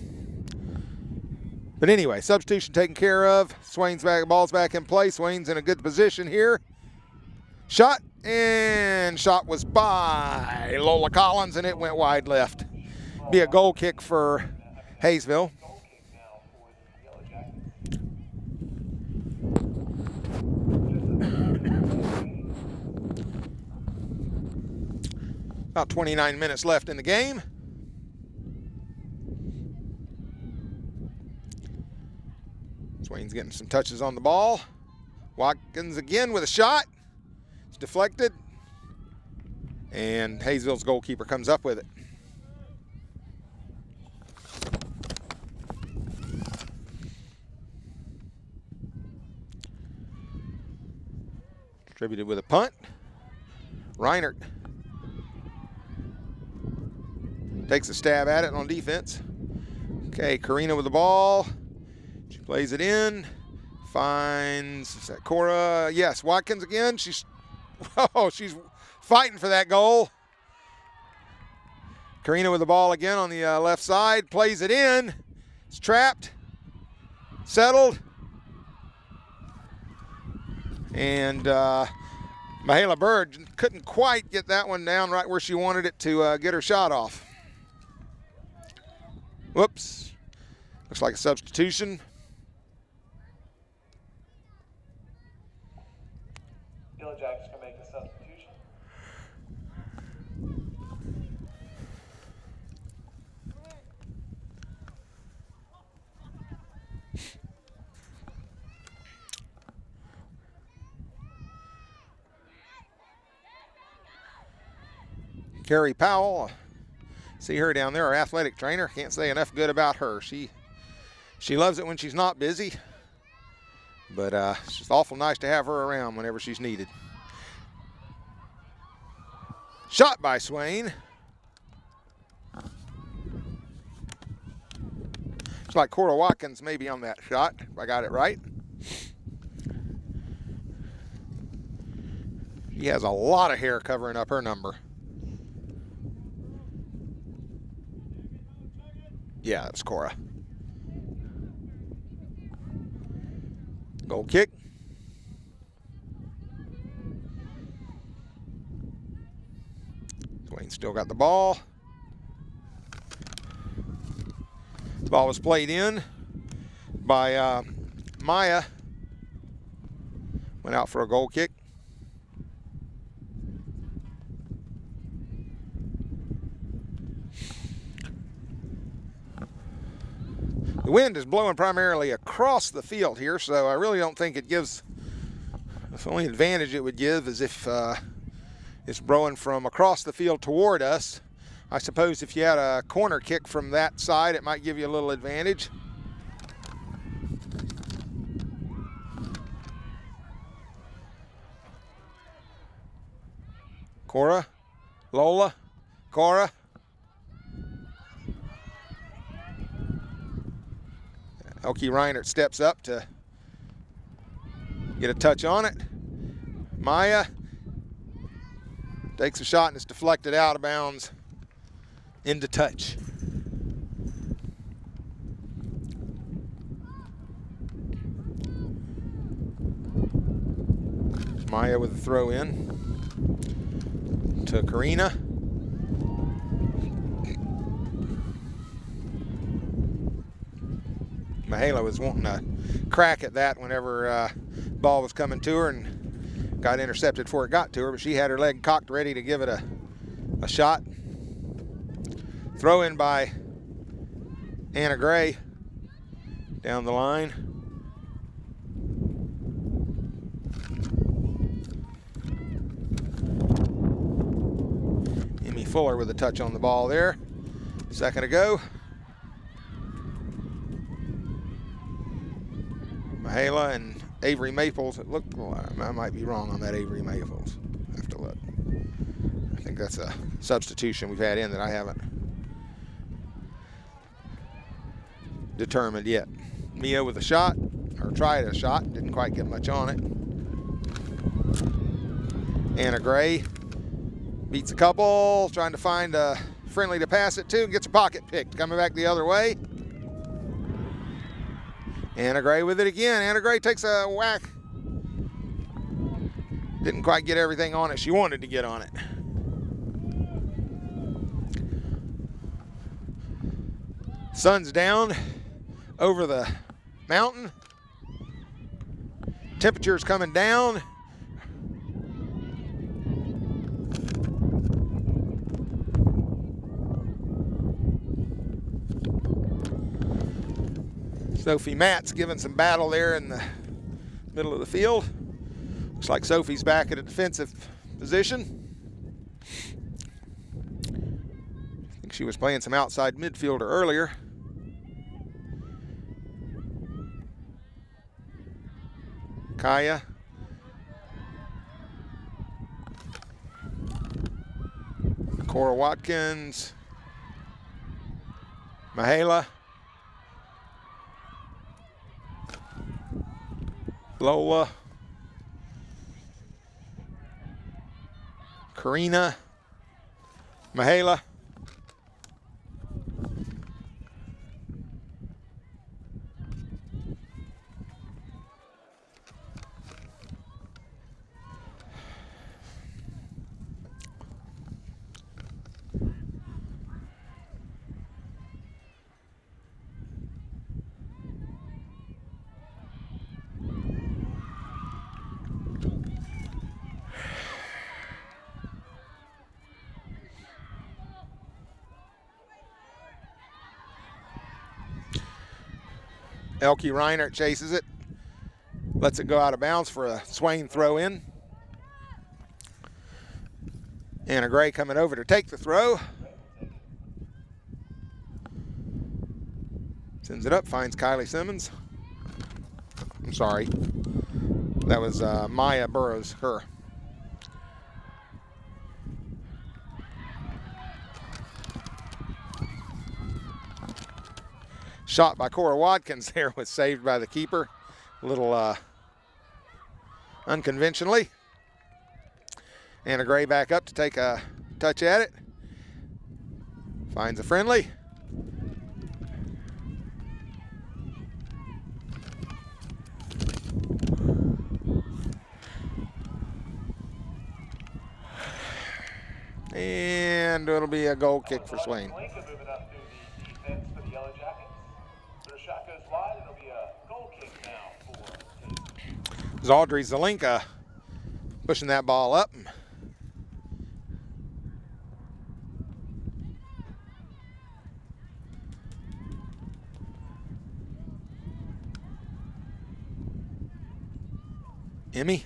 But anyway, substitution taken care of. Swain's back, ball's back in play. Swain's in a good position here. Shot, and shot was by Lola Collins, and it went wide left. Be a goal kick for Hayesville. About 29 minutes left in the game. Swain's getting some touches on the ball. Watkins again with a shot. It's deflected. And Hayesville's goalkeeper comes up with it. Distributed with a punt. Reinert takes a stab at it on defense. Okay, Karina with the ball. She plays it in. Finds, is that Cora? Yes, Watkins again. She's fighting for that goal. Karina with the ball again on the left side. Plays it in. It's trapped. Settled. And Mahala Bird couldn't quite get that one down right where she wanted it to get her shot off. Whoops. Looks like a substitution. Yellow Jackets can make a substitution. Carrie Powell. See her down there, our athletic trainer. Can't say enough good about her. She loves it when she's not busy, but it's just awful nice to have her around whenever she's needed. Shot by Swain. It's like Cora Watkins maybe on that shot, if I got it right. She has a lot of hair covering up her number. Yeah, that's Cora. Goal kick. Swain still got the ball. The ball was played in by Maya. Went out for a goal kick. The wind is blowing primarily across the field here, so I really don't think it gives, the only advantage it would give is if it's blowing from across the field toward us. I suppose if you had a corner kick from that side, it might give you a little advantage. Cora, Lola, Cora. Elkie Reinert steps up to get a touch on it. Maya takes a shot and it's deflected out of bounds into touch. Maya with the throw in to Karina. Mahala was wanting a crack at that whenever ball was coming to her and got intercepted before it got to her, but she had her leg cocked ready to give it a shot. Throw in by Anna Gray down the line. Emmy Fuller with a touch on the ball there a second ago. Mahala and Avery Maples. It looked, well, I might be wrong on that Avery Maples. I have to look. I think that's a substitution we've had in that I haven't determined yet. Mia with a shot, or tried a shot, didn't quite get much on it. Anna Gray beats a couple, trying to find a friendly to pass it to, and gets her pocket picked, coming back the other way. Anna Gray with it again. Anna Gray takes a whack. Didn't quite get everything on it she wanted to get on it. Sun's down over the mountain. Temperature's coming down. Sophie Matt's giving some battle there in the middle of the field. Looks like Sophie's back at a defensive position. I think she was playing some outside midfielder earlier. Kaya. Cora Watkins. Mahala. Lola. Karina. Mahala. Elke Reinert chases it, lets it go out of bounds for a Swain throw in. Anna Gray coming over to take the throw. Sends it up, finds Kylie Simmons. I'm sorry, that was Maya Burrows, her. Shot by Cora Watkins there was saved by the keeper, a little unconventionally. Anna Gray back up to take a touch at it. Finds a friendly. And it'll be a goal kick for Swain. Audrey Zelinka pushing that ball up. Emmy.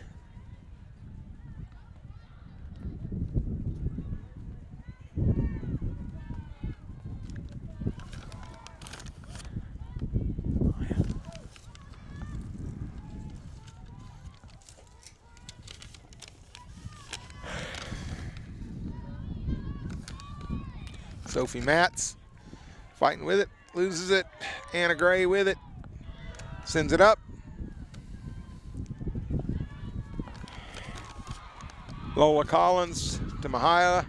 Sophie Matz fighting with it, loses it. Anna Gray with it, sends it up. Lola Collins to Mahala.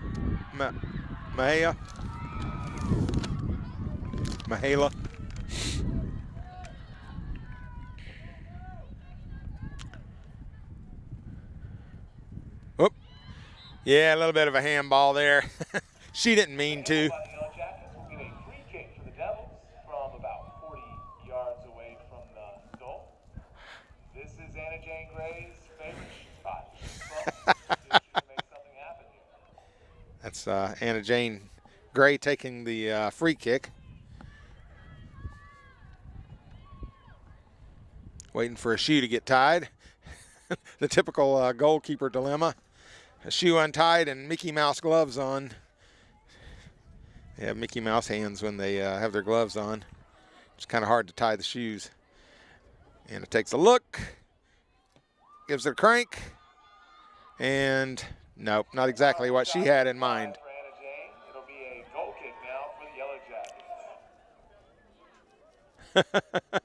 Yeah, a little bit of a handball there. She didn't mean to. The Yellow Jackets will get a free kick for the Devils from about 40 yards away from the goal. This is Anna Jane Gray's favorite spot. She's from. See if she can make something happen here. That's Anna Jane Gray taking the free kick. Waiting for a shoe to get tied. The typical goalkeeper dilemma. A shoe untied and Mickey Mouse gloves on. They have Mickey Mouse hands when they have their gloves on. It's kind of hard to tie the shoes. And it takes a look. Gives it a crank. And nope, not exactly what she had in mind. For Anna Jane, it'll be a goal kick now for the Yellow Jackets.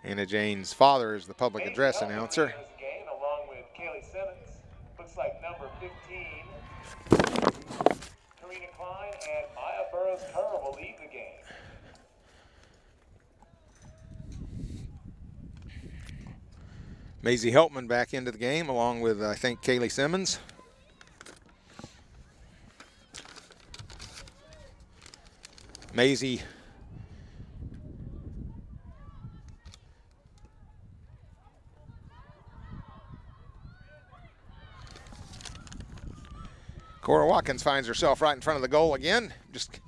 Anna Jane's father is the public address announcer. Game, along with Kaylee Simmons. Looks like number 15, Karina Klein, and Maya Burrows-Kerr will lead the game. Maisie Heltman back into the game along with, I think, Kaylee Simmons. Maisie Cora Watkins finds herself right in front of the goal again. Just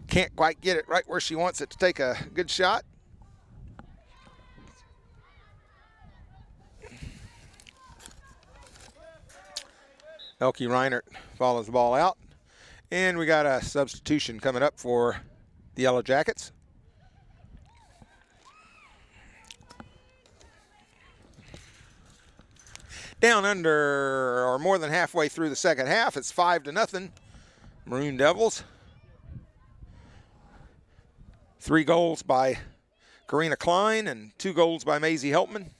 can't quite get it right where she wants it to take a good shot. Elke Reinert follows the ball out. And we got a substitution coming up for the Yellow Jackets. Down under, or more than halfway through the second half, it's 5-0, Maroon Devils. 3 goals by Karina Klein and 2 goals by Maisie Heltman.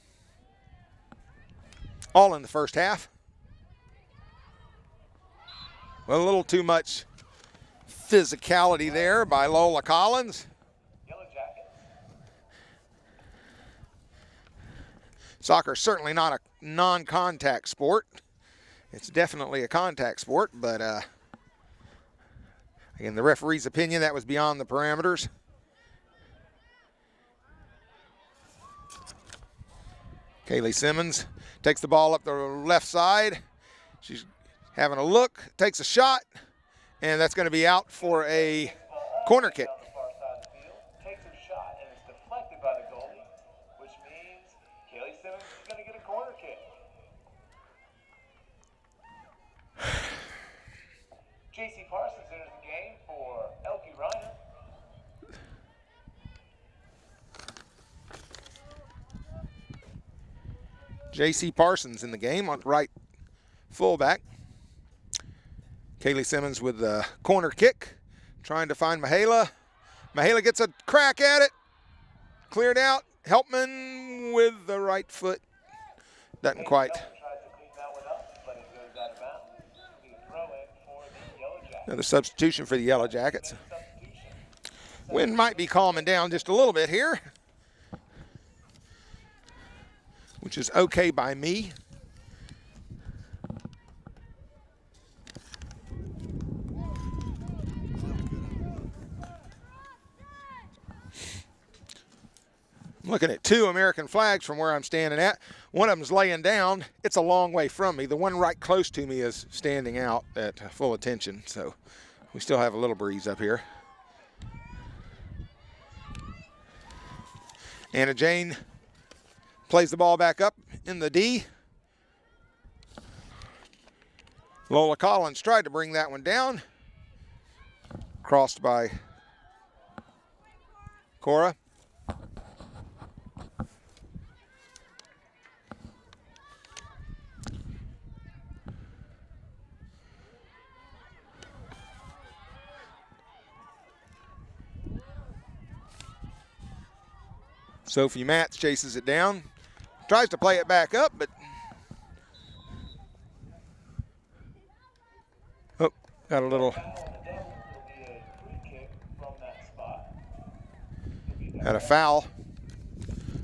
All in the first half. Well, a little too much physicality there by Lola Collins. Yellow Jackets. Soccer is certainly not a non-contact sport. It's definitely a contact sport, but again, the referee's opinion, that was beyond the parameters. Kaylee Simmons takes the ball up the left side. She's having a look, takes a shot, and that's going to be out for a corner kick. On the far side of the field, takes her shot, and it's deflected by the goalie, which means Kaylee Simmons is going to get a corner kick. J.C. Parsons enters the game for Elke Reiner. J.C. Parsons in the game on right fullback. Kaylee Simmons with the corner kick, trying to find Mihaela. Mihaela gets a crack at it. Cleared out. Heltman with the right foot. Doesn't quite. Tries to clean that one up, but it goes out of bounds. It'll be a throw in for the Yellow Jackets. Another substitution for the Yellow Jackets. Substitution. Wind might be calming down just a little bit here, which is okay by me. I'm looking at 2 American flags from where I'm standing at. One of them's laying down. It's a long way from me. The one right close to me is standing out at full attention, so we still have a little breeze up here. Anna Jane plays the ball back up in the D. Lola Collins tried to bring that one down. Crossed by Cora. Sophie Matz chases it down. Tries to play it back up, but oh, got a little. Had a foul.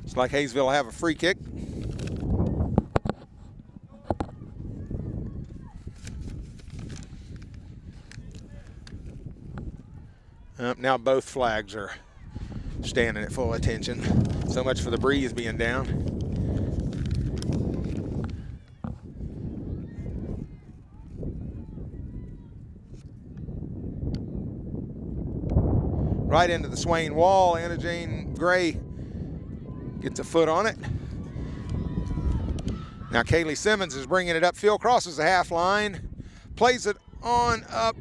It's like Hayesville will have a free kick. Now both flags are standing at full attention. So much for the breeze being down. Right into the Swain wall. Anna Jane Gray gets a foot on it. Now Kaylee Simmons is bringing it upfield, crosses the half line, plays it on up.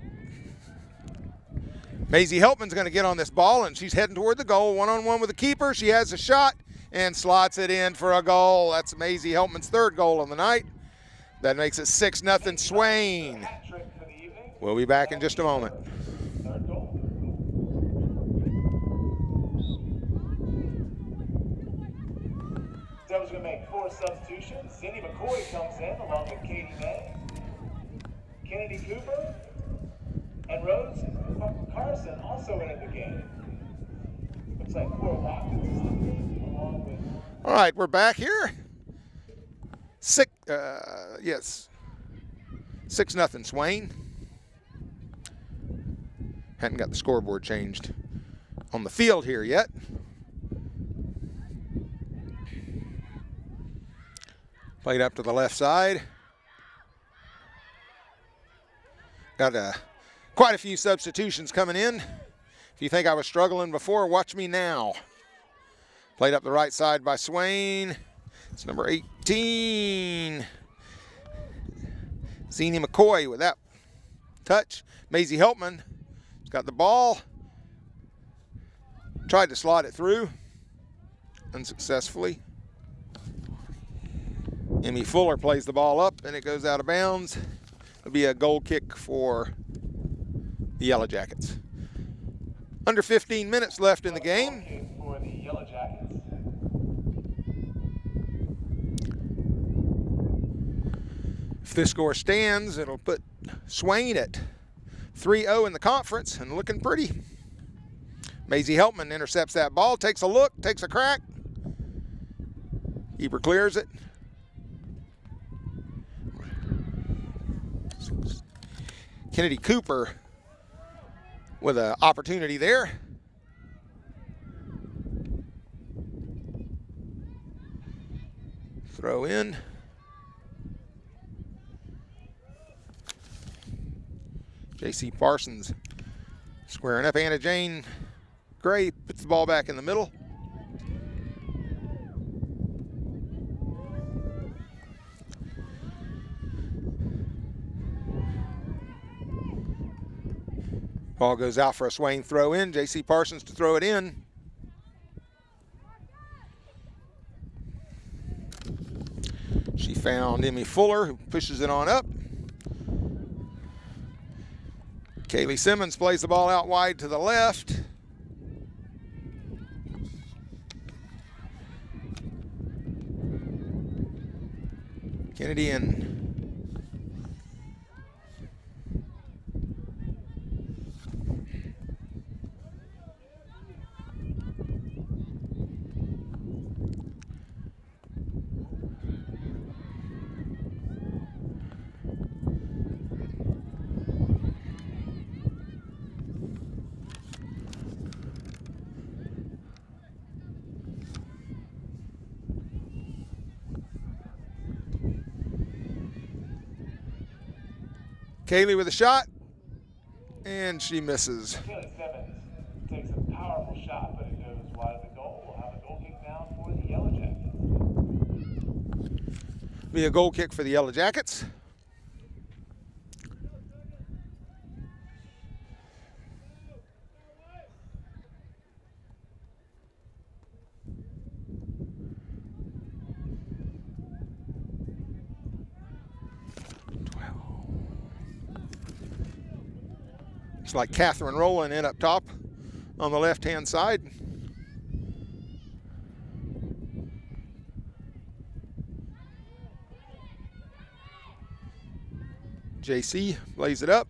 Maisie Heltman's going to get on this ball, and she's heading toward the goal. One-on-one with the keeper. She has a shot and slots it in for a goal. That's Maisie Heltman's third goal of the night. That makes it 6-0 Swain. We'll be back in just a moment. Devils going to make 4 substitutions. Cindy McCoy comes in along with Katie May, Kennedy Cooper, and Rose Carson also entered the game. Looks like 4 Watkins along with. All right, we're back here. 6-0 Swain. Hadn't got the scoreboard changed on the field here yet. Played up to the left side. Got quite a few substitutions coming in. If you think I was struggling before, watch me now. Played up the right side by Swain. It's number 18. Zini McCoy with that touch. Maisie Heltman has got the ball. Tried to slot it through unsuccessfully. Emmy Fuller plays the ball up and it goes out of bounds. It'll be a goal kick for the Yellow Jackets. Under 15 minutes left in the game. For the Yellow Jackets. If this score stands, it'll put Swain at 3-0 in the conference and looking pretty. Maisie Heltman intercepts that ball, takes a look, takes a crack. Keeper clears it. Kennedy Cooper with an opportunity there. Throw in. J.C. Parsons squaring up. Anna Jane Gray puts the ball back in the middle. Ball goes out for a Swain throw in. J.C. Parsons to throw it in. She found Emmy Fuller, who pushes it on up. Kaylee Simmons plays the ball out wide to the left. Kennedy and Kaylee with a shot, and she misses. Kaylee Simmons takes a powerful shot, but it goes wide of the goal. We'll have a goal kick now for the Yellow Jackets. Be a goal kick for the Yellow Jackets. Looks like Catherine Rowland in up top on the left-hand side. JC lays it up.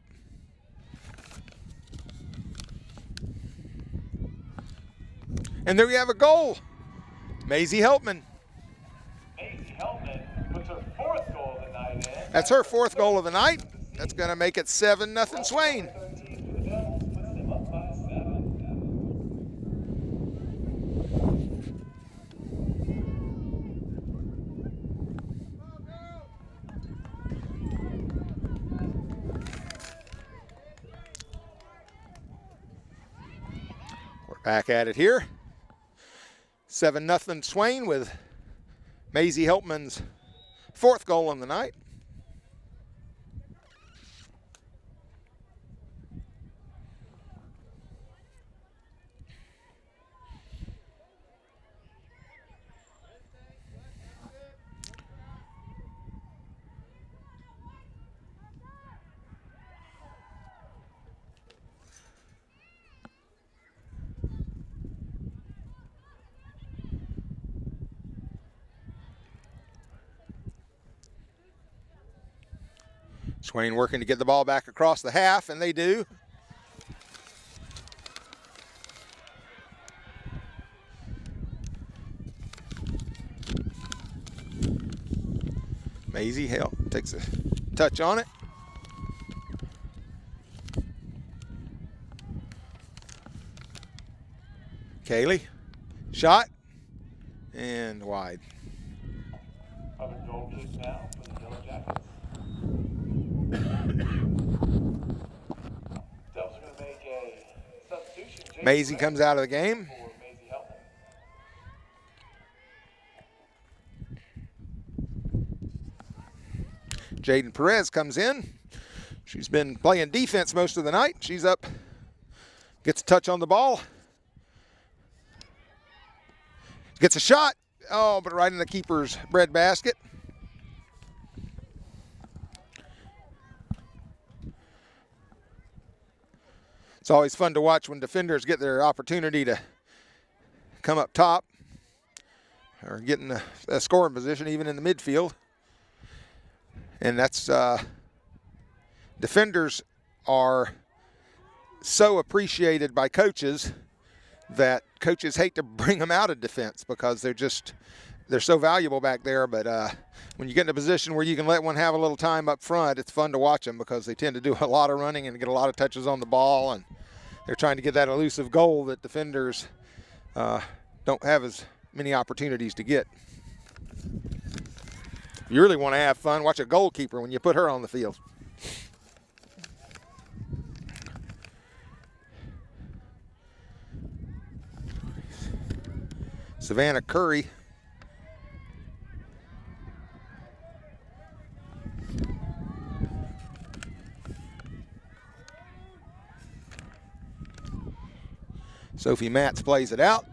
And there we have a goal. Maisie Heltman. Maisie Heltman puts her 4th goal of the night in. That's her 4th goal of the night. That's going to make it 7-0 Swain. Back at it here. 7-0 Swain with Maisie Helpman's 4th goal on the night. Swain working to get the ball back across the half, and they do. Maisie takes a touch on it. Kaylee, shot, and wide. Other goal kick now for the Yellow Jackets. Devils are going to make a substitution. Maisie comes out of the game. For Maisie Helpman. Jaden Perez comes in. She's been playing defense most of the night. She's up, gets a touch on the ball. Gets a shot. Oh, but right in the keeper's breadbasket. It's always fun to watch when defenders get their opportunity to come up top or get in a scoring position, even in the midfield. And that's defenders are so appreciated by coaches that coaches hate to bring them out of defense because they're so valuable back there. But when you get in a position where you can let one have a little time up front, it's fun to watch them because they tend to do a lot of running and get a lot of touches on the ball, and they're trying to get that elusive goal that defenders don't have as many opportunities to get. If you really want to have fun, watch a goalkeeper when you put her on the field. Savannah Curry. Sophie Matz plays it out.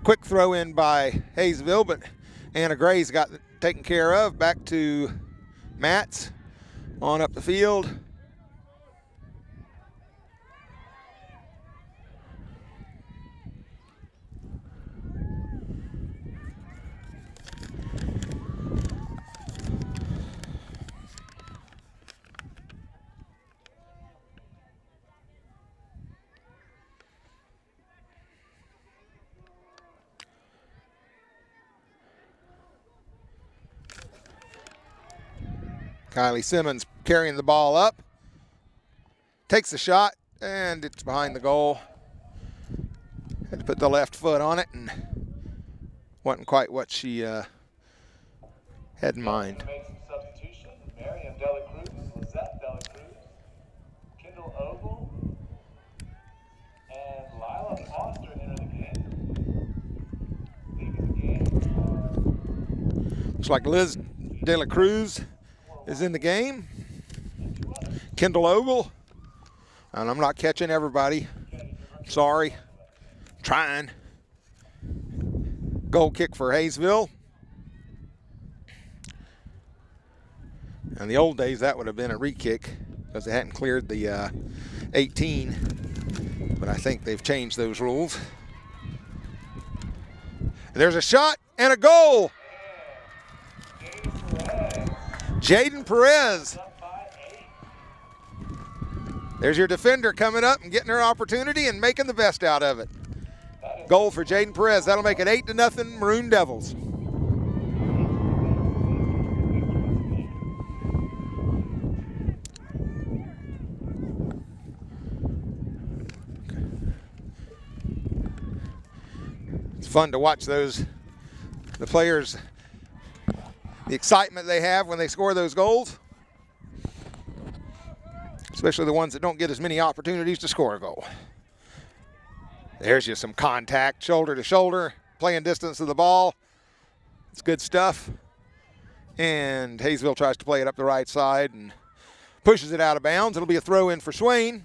Quick throw in by Hayesville, but Anna Gray's got it taken care of. Back to Matz on up the field. Kylie Simmons carrying the ball up, takes the shot, and it's behind the goal. Had to put the left foot on it, and wasn't quite what she had in mind. Make some substitution. Miriam Dela Cruz, Lizette Dela Cruz, Kendall Ogle, and Lila Foster enter the game. Leaving the game. Looks like Liz Dela Cruz is in the game. Kendall Ogle, and I'm not catching everybody. Sorry. Trying. Goal kick for Hayesville. In the old days, that would have been a re-kick because they hadn't cleared the 18. But I think they've changed those rules. And there's a shot and a goal. Jaden Perez. There's your defender coming up and getting her opportunity and making the best out of it. Goal for Jaden Perez. That'll make it 8-0 Maroon Devils. It's fun to watch the players, the excitement they have when they score those goals, especially the ones that don't get as many opportunities to score a goal. There's just some contact, shoulder to shoulder, playing distance of the ball. It's good stuff. And Hayesville tries to play it up the right side and pushes it out of bounds. It'll be a throw in for Swain.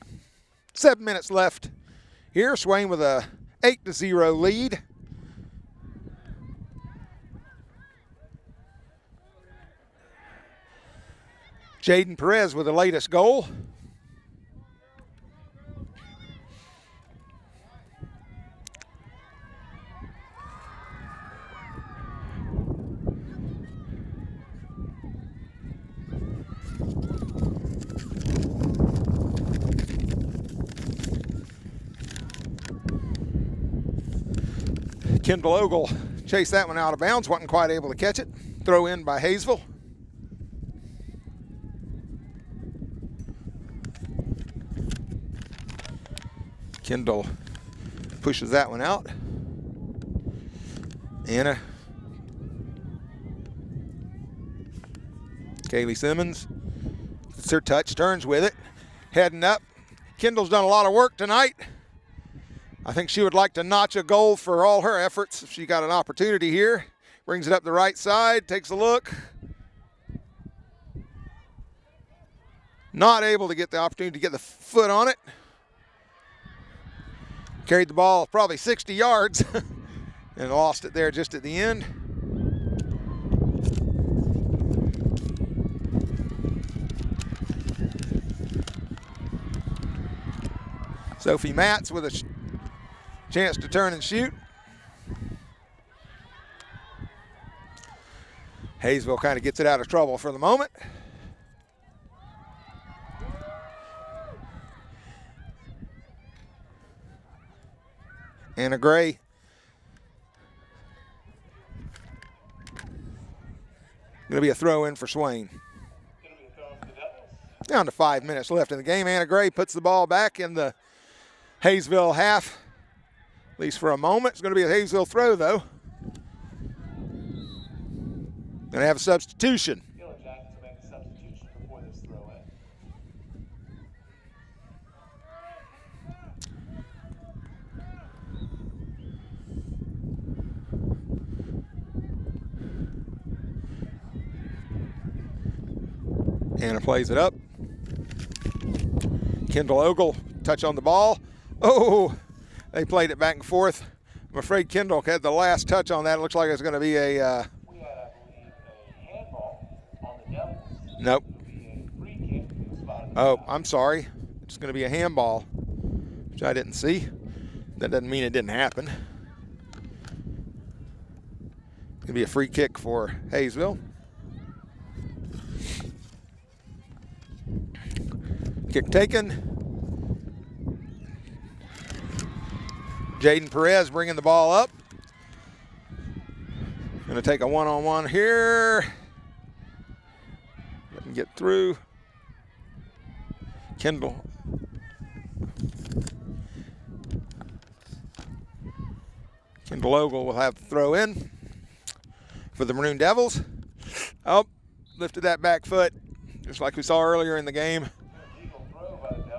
7 minutes left here. Swain with a 8-0 lead. Jaden Perez with the latest goal. Kendall Ogle chased that one out of bounds, wasn't quite able to catch it. Throw in by Hayesville. Kendall pushes that one out. Anna. Kaylee Simmons. It's her touch, turns with it. Heading up. Kendall's done a lot of work tonight. I think she would like to notch a goal for all her efforts if she got an opportunity here. Brings it up the right side, takes a look. Not able to get the opportunity to get the foot on it. Carried the ball probably 60 yards and lost it there just at the end. Sophie Matz with a chance to turn and shoot. Hayesville kind of gets it out of trouble for the moment. Anna Gray. Going to be a throw in for Swain. Down to 5 minutes left in the game. Anna Gray puts the ball back in the Hayesville half, at least for a moment. It's going to be a Hayesville throw, though. Going to have a substitution. Anna plays it up. Kendall Ogle, touch on the ball. Oh, they played it back and forth. I'm afraid Kendall had the last touch on that. It looks like it's going to be a... We had, I believe, a handball on the Devils. Nope. A free kick. Oh, I'm sorry. It's going to be a handball, which I didn't see. That doesn't mean it didn't happen. It's going to be a free kick for Hayesville. Kick taken. Jaden Perez bringing the ball up. Going to take a one-on-one here. Let him get through. Kendall. Kendall Ogle will have to throw in for the Maroon Devils. Oh, lifted that back foot, just like we saw earlier in the game.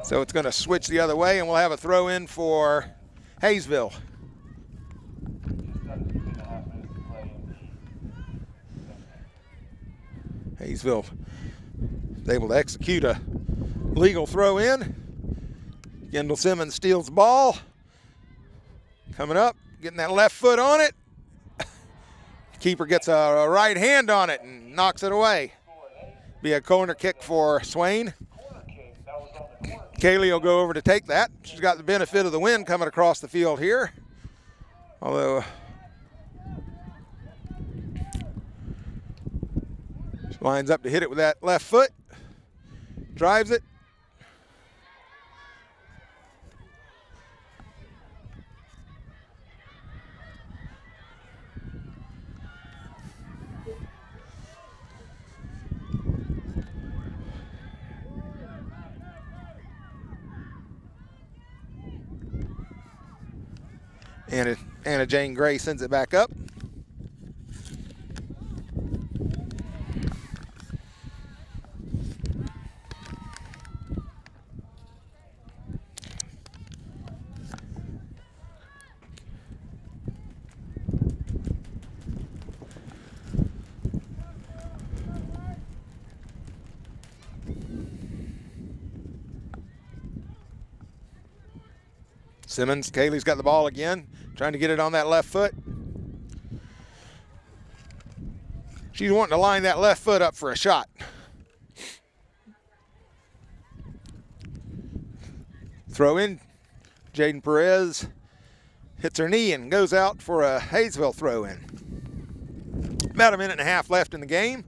So it's going to switch the other way, and we'll have a throw in for Hayesville. Hayesville is able to execute a legal throw in. Kendall Simmons steals the ball. Coming up, getting that left foot on it. Keeper gets a right hand on it and knocks it away. Be a corner kick for Swain. Kaylee will go over to take that. She's got the benefit of the wind coming across the field here. Although she lines up to hit it with that left foot. Drives it. Anna Jane Gray sends it back up. Simmons, Kaylee's got the ball again, trying to get it on that left foot. She's wanting to line that left foot up for a shot. Throw in. Jaden Perez hits her knee and goes out for a Hayesville throw in. About a minute and a half left in the game.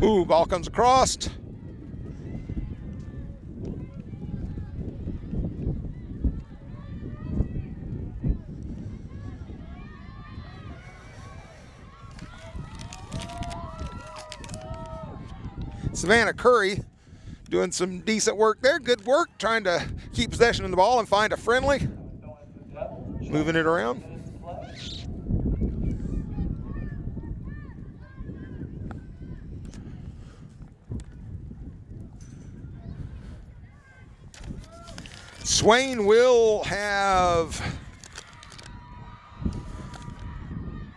Ooh, ball comes across. Savannah Curry doing some decent work there. Good work trying to keep possession of the ball and find a friendly. Moving it around. Swain will have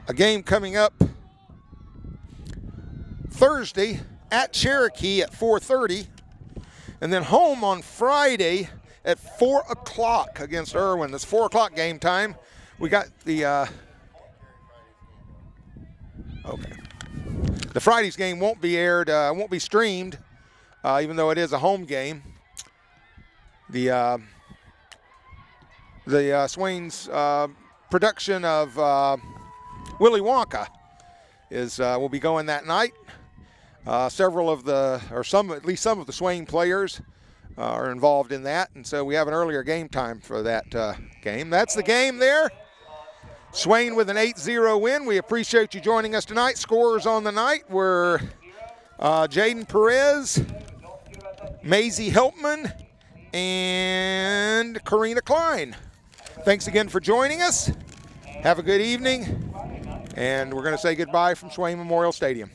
a game coming up Thursday at Cherokee at 4:30, and then home on Friday at 4 o'clock against Irwin. That's 4 o'clock game time. We got the the Friday's game won't be aired, won't be streamed, even though it is a home game. The Swain's production of Willy Wonka will be going that night. Several of the, or some, at least some of the Swain players are involved in that, and so we have an earlier game time for that game. That's the game there. Swain with an 8-0 win. We appreciate you joining us tonight. Scorers on the night were Jaden Perez, Maisie Helpman, and Karina Klein. Thanks again for joining us. Have a good evening, and we're going to say goodbye from Swain Memorial Stadium.